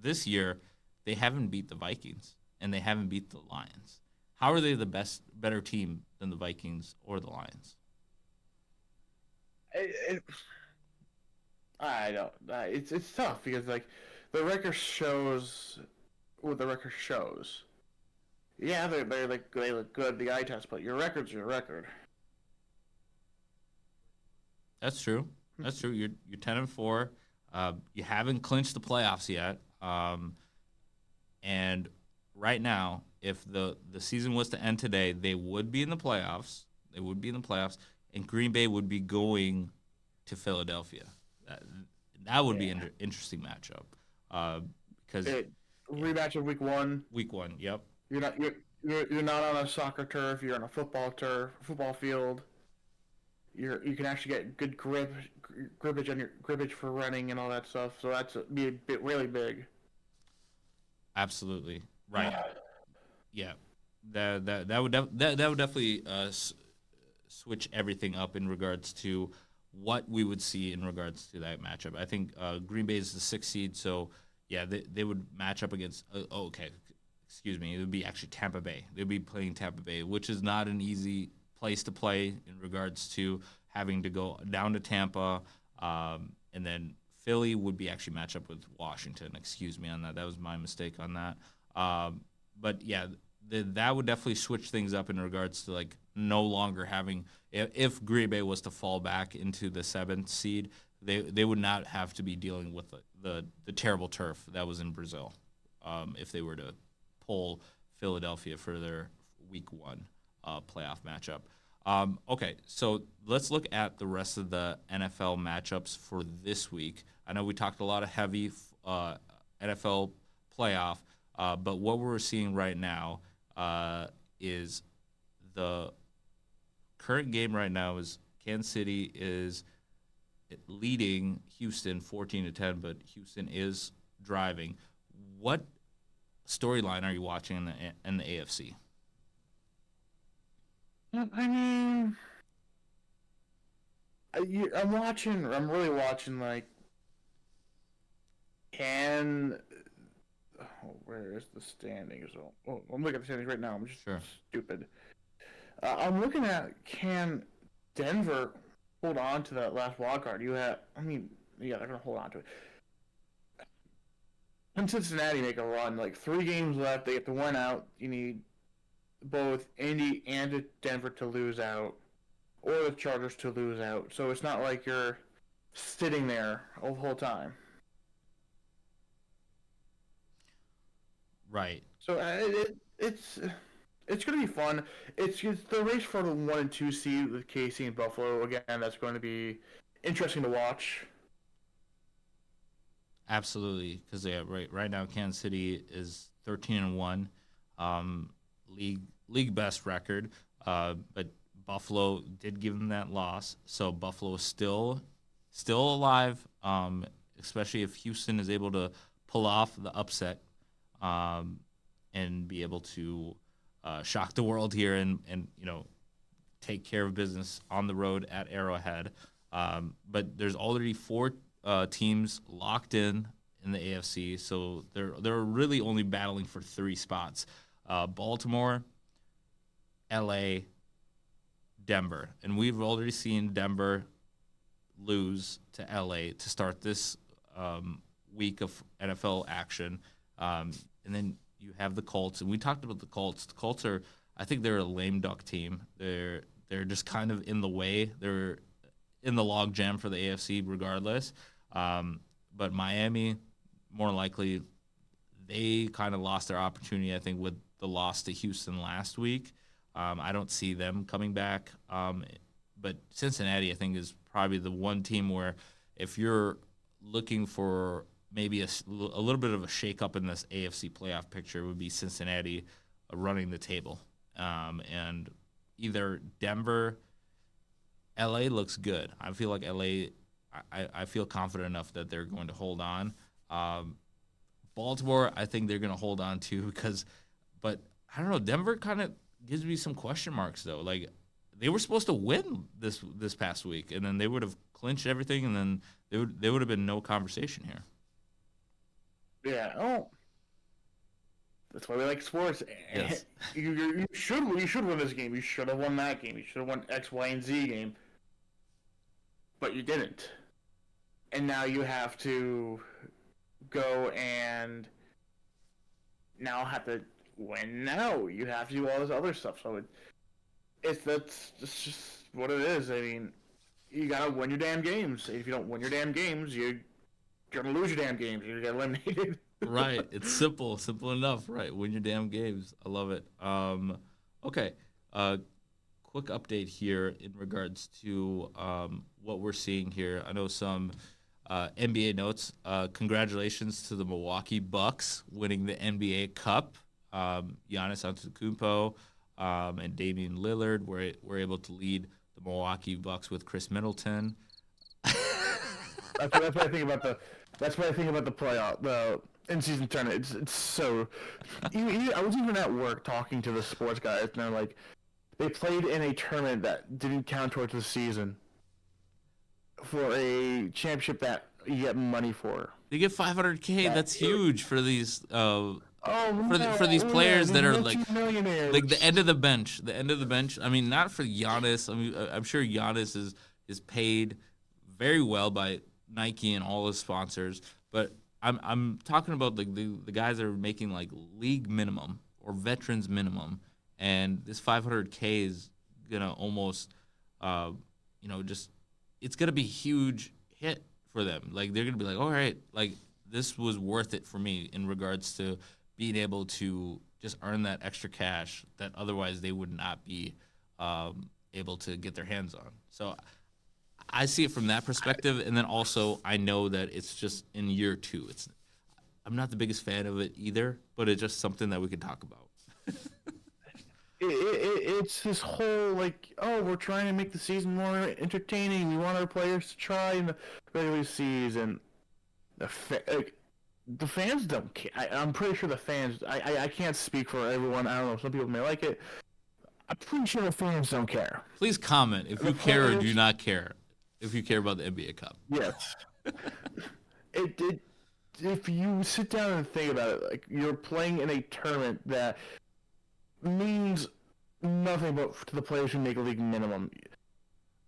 This year, they haven't beat the Vikings and they haven't beat the Lions. How are they better team than the Vikings or the Lions? I don't. It's tough because like the record shows what the record shows. Yeah, they look good the eye test, but your record's your record. That's true. That's true. You're 10-4. You haven't clinched the playoffs yet. And right now, if the season was to end today, they would be in the playoffs. They would be in the playoffs, and Green Bay would be going to Philadelphia. That would be an interesting matchup. Because rematch of week 1. week 1, yep. You're not on a soccer turf. You're on a football field. You can actually get good grippage on your grippage for running and all that stuff. So that's be a bit really big. Absolutely right. Yeah, that would definitely switch everything up in regards to what we would see in regards to that matchup. I think Green Bay is the 6th seed, so yeah, they would match up against. Excuse me, it would be actually Tampa Bay. They'd be playing Tampa Bay, which is not an easy place to play in regards to having to go down to Tampa, and then Philly would be actually match up with Washington. Excuse me on that. That was my mistake on that. But yeah, that would definitely switch things up in regards to like no longer having. If Green Bay was to fall back into the 7th seed, they would not have to be dealing with the terrible turf that was in Brazil. If they were to pull Philadelphia for their week 1 playoff matchup. Okay, so let's look at the rest of the NFL matchups for this week. I know we talked a lot of heavy NFL playoff, but what we're seeing right now is the current game right now is Kansas City is leading Houston 14-10, but Houston is driving. What storyline are you watching in the AFC? I mean, I'm really watching, like, where is the standings? I'm looking at the standings right now. I'm just stupid. I'm looking at, can Denver hold on to that last wild card? Yeah, they're going to hold on to it. Can Cincinnati make a run? Like, 3 games left. They have to win out. You need both Indy and Denver to lose out, or the Chargers to lose out. So it's not like you're sitting there the whole time. Right. So it's going to be fun. It's the race for the 1 and 2 seed with KC and Buffalo. Again, that's going to be interesting to watch. Absolutely, because right now Kansas City is 13-1, league best record. But Buffalo did give them that loss, so Buffalo is still alive. Especially if Houston is able to pull off the upset, and be able to shock the world here and take care of business on the road at Arrowhead. But there's already 4 teams locked in the AFC, so they're really only battling for 3 spots: Baltimore, LA, Denver, and we've already seen Denver lose to LA to start this week of NFL action, and then you have the Colts, and we talked about the Colts. The Colts I think they're a lame duck team. They're just kind of in the way. They're in the log jam for the AFC regardless. But Miami, more likely, they kind of lost their opportunity, I think, with the loss to Houston last week. I don't see them coming back. But Cincinnati, I think, is probably the one team where if you're looking for maybe a little bit of a shakeup in this AFC playoff picture, it would be Cincinnati running the table. And either Denver, LA looks good. I feel like LA, I feel confident enough that they're going to hold on. Baltimore, I think they're going to hold on too but I don't know. Denver kind of gives me some question marks though. Like they were supposed to win this past week, and then they would have clinched everything, and then there would have been no conversation here. Yeah. Oh. That's why we like sports. Yes. You should win this game. You should have won that game. You should have won X, Y, and Z game. But you didn't. And now you have to go and now have to win now. You have to do all this other stuff. So that's just what it is. I mean, you gotta win your damn games. If you don't win your damn games, you're gonna lose your damn games. You're gonna get eliminated. Right. It's simple enough. Right. Win your damn games. I love it. Okay. Quick update here in regards to what we're seeing here. I know some NBA notes. Congratulations to the Milwaukee Bucks winning the NBA Cup. Giannis Antetokounmpo and Damian Lillard were able to lead the Milwaukee Bucks with Chris Middleton. That's what I think about the. That's what I think about the playoff, the in-season tournament. It's so. I was even at work talking to the sports guys, and they're like, they played in a tournament that didn't count towards the season for a championship that you get money for. They get $500K. That's huge for these. For these Oh, players yeah, that are millionaires. like the end of the bench. The end of the bench. I mean, not for Giannis. I mean, I'm sure Giannis is paid very well by Nike and all his sponsors, but I'm talking about like the guys that are making like league minimum or veterans minimum, and this $500K is gonna almost, just it's gonna be a huge hit for them. Like they're gonna be like, all right, like this was worth it for me in regards to being able to just earn that extra cash that otherwise they would not be able to get their hands on. So I see it from that perspective, and then also I know that it's just in year 2. I'm not the biggest fan of it either, but it's just something that we could talk about. It's this whole like, oh, we're trying to make the season more entertaining. We want our players to try in the regular season. The fans don't care. I'm pretty sure the fans. I can't speak for everyone. I don't know. Some people may like it. I'm pretty sure the fans don't care. Please comment if you care or do not care. If you care about the NBA Cup. Yes. If you sit down and think about it, like you're playing in a tournament that means nothing but to the players who make a league minimum.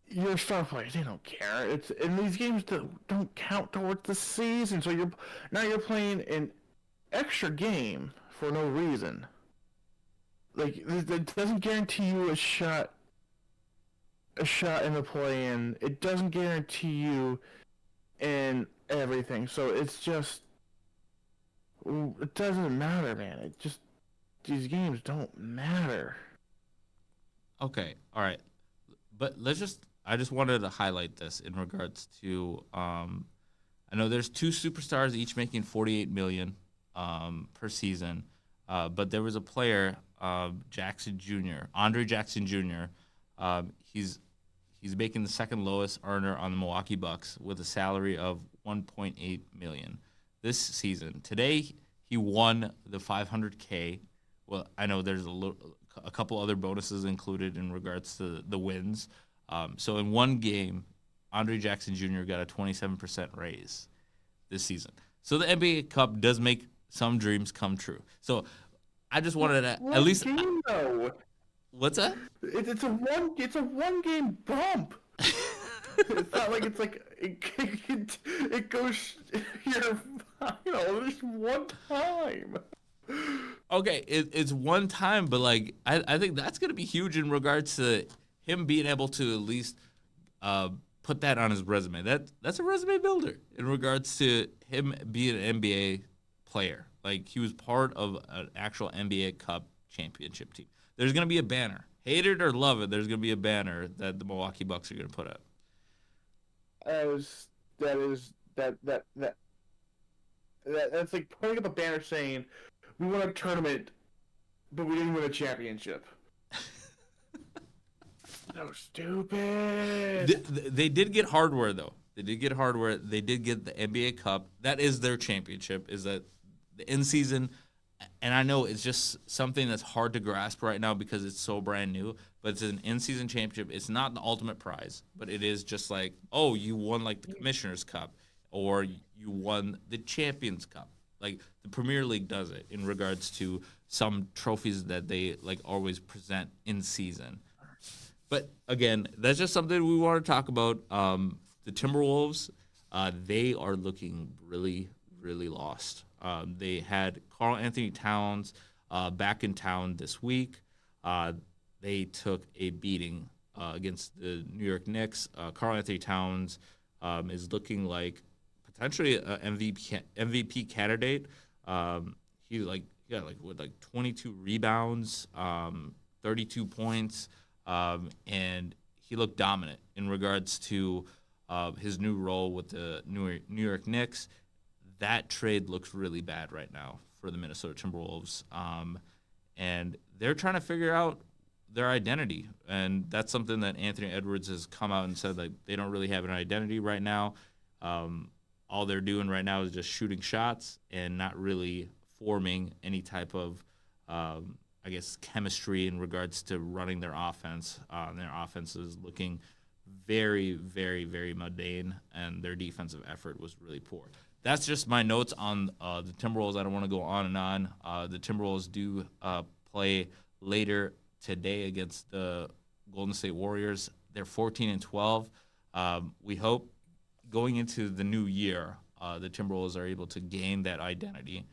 Your star players, they don't care. And these games don't count towards the season, so you're playing an extra game for no reason. Like it doesn't guarantee you a shot in the play-in. It doesn't guarantee you in everything. So it doesn't matter, man. These games don't matter. Okay, all right. But I just wanted to highlight this in regards to I know there's 2 superstars each making $48 million per season. But there was a player, Jackson Jr., Andre Jackson Jr., he's making the second lowest earner on the Milwaukee Bucks with a salary of $1.8 million this season. Today, he won the $500K. Well, I know there's a couple other bonuses included in regards to the wins. So in one game, Andre Jackson Jr. got a 27% raise this season. So the NBA Cup does make some dreams come true. So I just wanted to at least. Game, though. What's that? It's a one game bump. It's not like it's like it goes here, just one time. Okay, it's one time, but like I think that's gonna be huge in regards to him being able to at least put that on his resume. That's a resume builder in regards to him being an NBA player. Like he was part of an actual NBA Cup championship team. There's gonna be a banner. Hate it or love it, there's gonna be a banner that the Milwaukee Bucks are gonna put up. That's like putting up a banner saying we won a tournament, but we didn't win a championship. So stupid. They did get hardware though. They did get hardware. They did get the NBA Cup. That is their championship. Is that the in season? And I know it's just something that's hard to grasp right now because it's so brand new. but it's an in-season championship. It's not the ultimate prize, but it is just like, oh, you won like the Commissioner's Cup, or you won the Champions Cup. Like the Premier League does it in regards to some trophies that they like always present in season. But again, that's just something we want to talk about. The Timberwolves, they are looking really, really lost. They had Karl Anthony Towns back in town this week. They took a beating against the New York Knicks. Karl Anthony Towns is looking like potentially an MVP candidate. He got 22 rebounds, 32 points, and he looked dominant in regards to his new role with the New York Knicks. That trade looks really bad right now for the Minnesota Timberwolves, and they're trying to figure out their identity, and that's something that Anthony Edwards has come out and said, like, they don't really have an identity right now. All they're doing right now is just shooting shots and not really forming any type of, chemistry in regards to running their offense. Their offense is looking very, very, very mundane, and their defensive effort was really poor. That's just my notes on the Timberwolves. I don't want to go on and on. The Timberwolves do play later today against the Golden State Warriors. They're 14-12. We hope going into the new year, the Timberwolves are able to gain that identity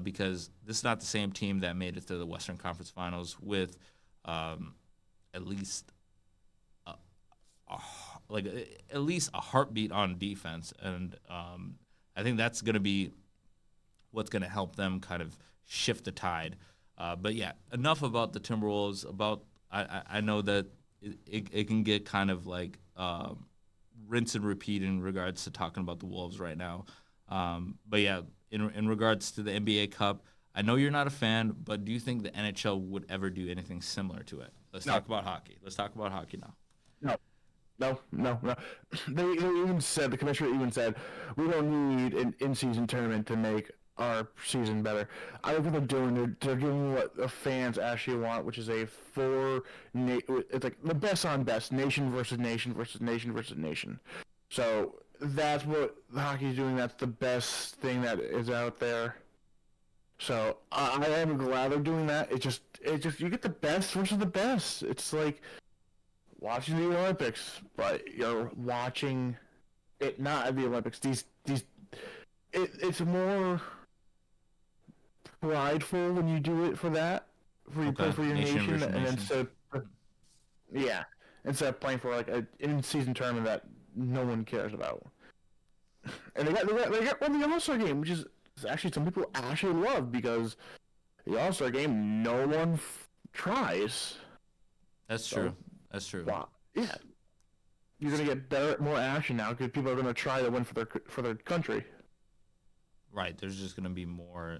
because this is not the same team that made it to the Western Conference Finals with at least a heartbeat on defense, and I think that's going to be what's going to help them kind of shift the tide. But yeah, enough about the Timberwolves. I know that it can get kind of like rinse and repeat in regards to talking about the Wolves right now. But yeah, in regards to the NBA Cup, I know you're not a fan, but do you think the NHL would ever do anything similar to it? Let's talk about hockey. Let's talk about hockey now. No. They even said, the commissioner even said, we don't need an in-season tournament to make our season better. I think what they're doing, they're doing what the fans actually want, which is it's like the best on best, nation versus nation versus nation versus nation. So that's what hockey's doing. That's the best thing that is out there. So I am glad they're doing that. It just you get the best versus the best. It's like watching the Olympics, but you're watching it not at the Olympics. It's more prideful when you do it for that, you play for your nation, and instead of playing for like an in-season tournament that no one cares about. And they got won the All-Star game, which is actually some people actually love, because the All-Star game no one tries. That's true. That's true. Wow. Yeah, you're gonna get better, more action now because people are gonna try to win for their country. Right. There's just gonna be more.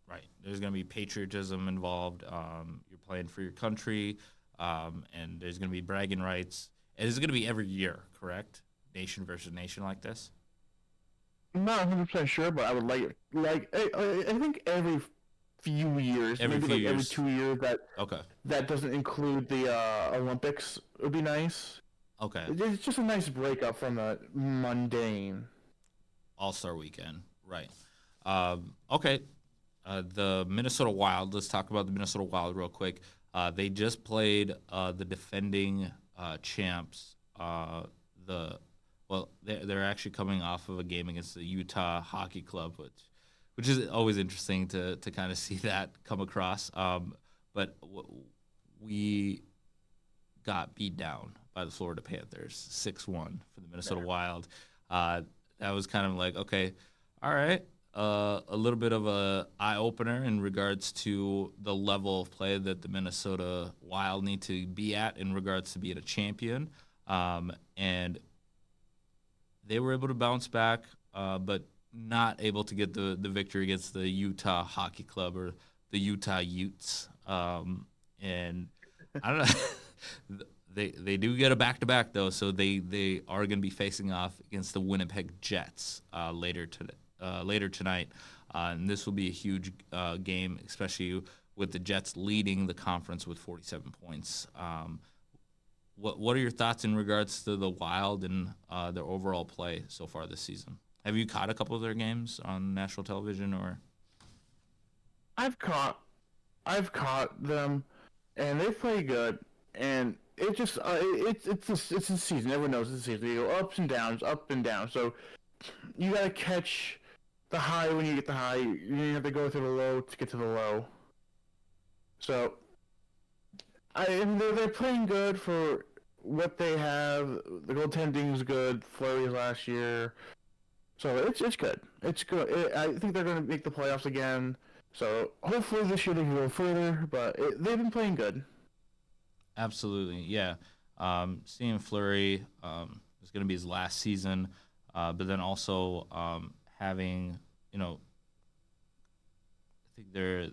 Right. There's gonna be patriotism involved. You're playing for your country, and there's gonna be bragging rights. And it's gonna be every year, correct? Nation versus nation like this. I'm not 100% sure, but I would I think every few years, every 2 years, that doesn't include the Olympics, would be nice. Okay. It's just a nice breakup from the mundane All-Star weekend, right? Okay. The Minnesota Wild. Let's talk about the Minnesota Wild real quick. They just played the defending champs. They're actually coming off of a game against the Utah Hockey Club, which is always interesting to kind of see that come across. But we got beat down by the Florida Panthers, 6-1 for the Minnesota Wild. That was kind of like, okay, all right, a little bit of a eye-opener in regards to the level of play that the Minnesota Wild need to be at in regards to being a champion. And they were able to bounce back, but not able to get the victory against the Utah Hockey Club, or the Utah Utes. And I don't know. They do get a back-to-back, though, so they are going to be facing off against the Winnipeg Jets later tonight. And this will be a huge game, especially with the Jets leading the conference with 47 points. what are your thoughts in regards to the Wild and their overall play so far this season? Have you caught a couple of their games on national television or? I've caught I've caught them, and they play good. And it just it's a season. Everyone knows it's a season. You go ups and downs, up and down. So you gotta catch the high when you get the high. You have to go through the low to get to the low. So and they're playing good for what they have. The goaltending is good. Flurries last year. So it's good. It's good. I think they're going to make the playoffs again. So hopefully this year they can go further. But they've been playing good. Absolutely, yeah. Seeing Fleury is going to be his last season, but then also having, I think they're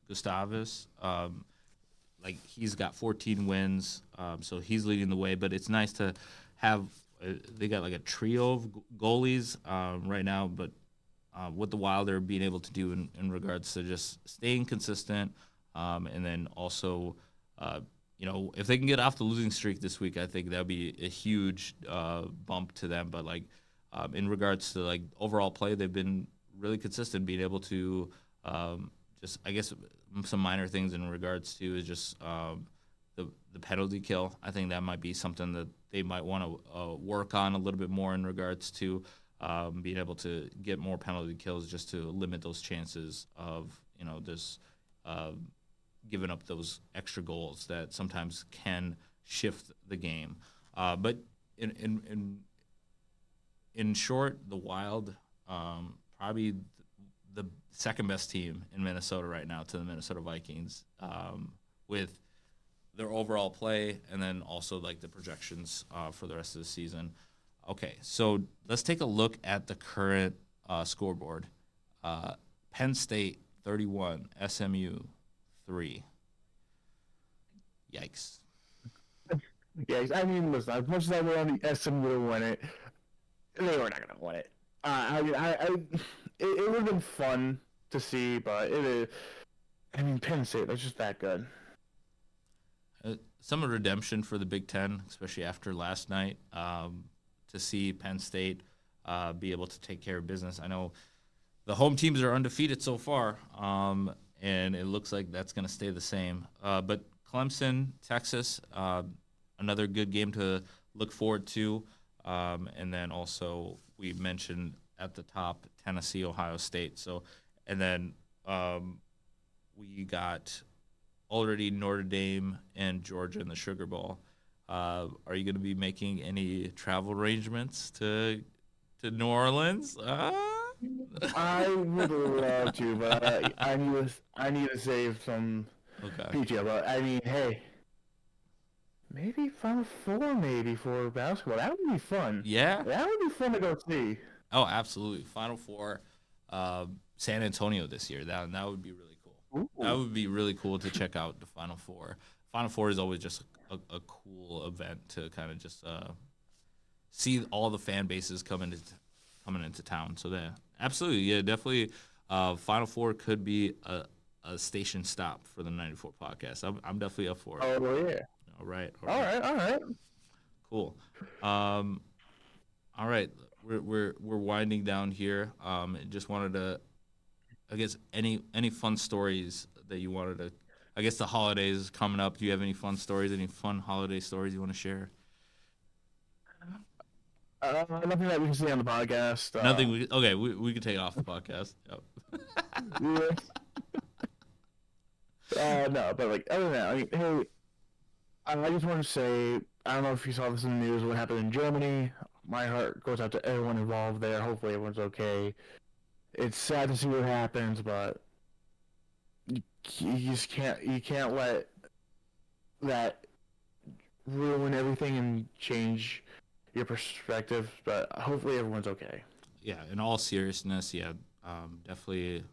Gustavus. Like he's got 14 wins, so he's leading the way. But it's nice to have they got like a trio of goalies right now. But what the Wild are being able to do in regards to just staying consistent, and then also, if they can get off the losing streak this week, I think that would be a huge bump to them. But like in regards to like overall play, they've been really consistent, being able to just I guess some minor things in regards to is just the penalty kill. I think that might be something that they might want to work on a little bit more in regards to being able to get more penalty kills just to limit those chances of this giving up those extra goals that sometimes can shift the game. But in short, the Wild probably the second best team in Minnesota right now to the Minnesota Vikings with their overall play and then also like the projections for the rest of the season. Okay, so let's take a look at the current scoreboard. Penn State 31, SMU 3. Yikes. Yeah, I mean, listen. As much as I want the SMU to win it, they were not going to win it. It would have been fun to see, but it is. I mean, Penn State, they're just that good. Some redemption for the Big Ten, especially after last night, to see Penn State be able to take care of business. I know the home teams are undefeated so far, and it looks like that's going to stay the same. But Clemson, Texas, another good game to look forward to. And then also we mentioned at the top Tennessee, Ohio State. So, and then we got already Notre Dame and Georgia in the Sugar Bowl. Are you going to be making any travel arrangements to New Orleans? I would love to, but I need to save some PTO. But I mean, hey, maybe Final Four, maybe for basketball. That would be fun. Yeah, that would be fun to go see. Oh, absolutely. Final Four, San Antonio this year. That would be really cool. Ooh. That would be really cool to check out the Final Four. Final Four is always just a cool event to kind of just see all the fan bases coming into town. So that absolutely, yeah, definitely. Final Four could be a station stop for the 94 podcast. I'm definitely up for it. Oh yeah. All right. All right. Cool. All right. We're winding down here. Just wanted to, I guess, any fun stories that you wanted to. I guess the holidays coming up. Do you have any fun stories? Any fun holiday stories you want to share? Nothing that we can say on the podcast. Nothing. We can take off the podcast. Yep. No, but like other than that, I mean, hey, I just want to say, I don't know if you saw this in the news. What happened in Germany? My heart goes out to everyone involved there. Hopefully, everyone's okay. It's sad to see what happens, but you just can't let that ruin everything and change your perspective. But hopefully, everyone's okay. Yeah, in all seriousness, yeah, definitely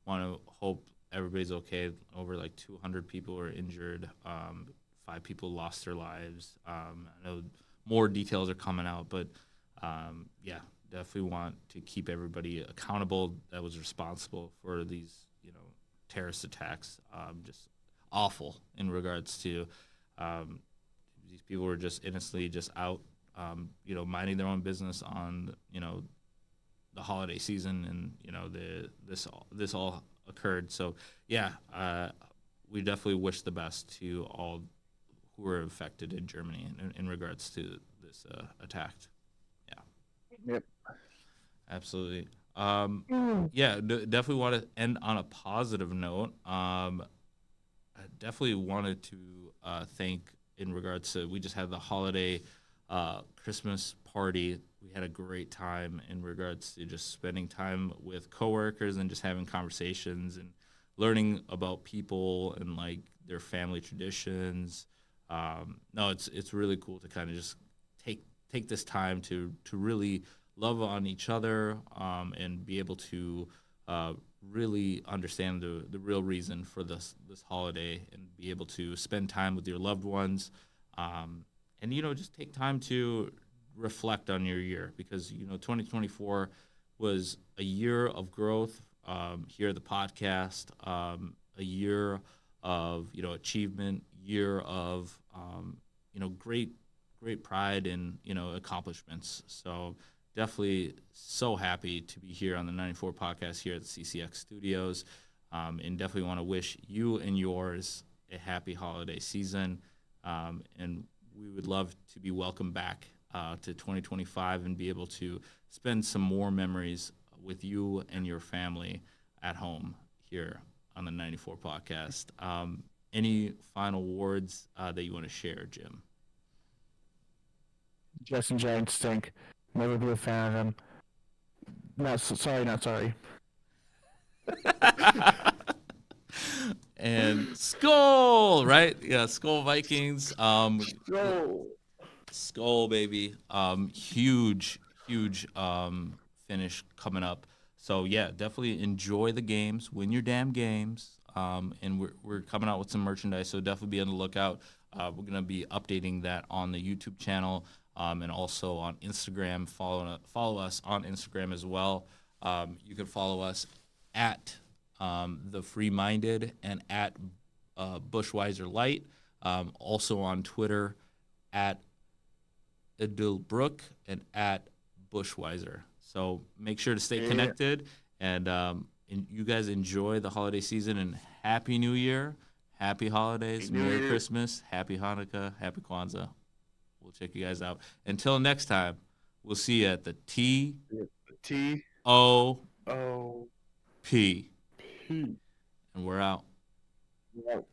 want to hope everybody's okay. Over like 200 people were injured. 5 people lost their lives. I know more details are coming out, but yeah, definitely want to keep everybody accountable that was responsible for these, terrorist attacks. Just awful in regards to these people were just innocently just out, minding their own business on, the holiday season, and this all occurred. So yeah, we definitely wish the best to all who were affected in Germany in regards to this attack. Yeah, Yep. absolutely. Yeah, definitely want to end on a positive note. I definitely wanted to thank, in regards to, we just had the holiday Christmas party. We had a great time in regards to just spending time with coworkers and just having conversations and learning about people and like their family traditions. No, it's really cool to kind of just take this time to really love on each other, and be able to really understand the real reason for this holiday, and be able to spend time with your loved ones, and just take time to reflect on your year, because 2024 was a year of growth, here at the podcast, a year of achievement, year of great pride and accomplishments. So definitely so happy to be here on the 94 podcast here at the CCX studios, and definitely want to wish you and yours a happy holiday season, and we would love to be welcomed back to 2025 and be able to spend some more memories with you and your family at home here on the 94 podcast. Any final words that you want to share, Jim? Justin Giants stink. Never be a fan of them. Not sorry. And Skull, right? Yeah, Skull Vikings. Go. Skull, baby. Huge finish coming up. So yeah, definitely enjoy the games, win your damn games. And we're coming out with some merchandise, so definitely be on the lookout. We're gonna be updating that on the YouTube channel, and also on Instagram. Follow us on Instagram as well. You can follow us at the Free Minded and at Bushweiser Light. Also on Twitter at Idil Brook and at Bushweiser. So make sure to stay connected, and you guys enjoy the holiday season, and Happy New Year, Happy Holidays, Merry Christmas, Happy Hanukkah, Happy Kwanzaa. We'll check you guys out. Until next time, we'll see you at the TOP. P. And we're out. Wow.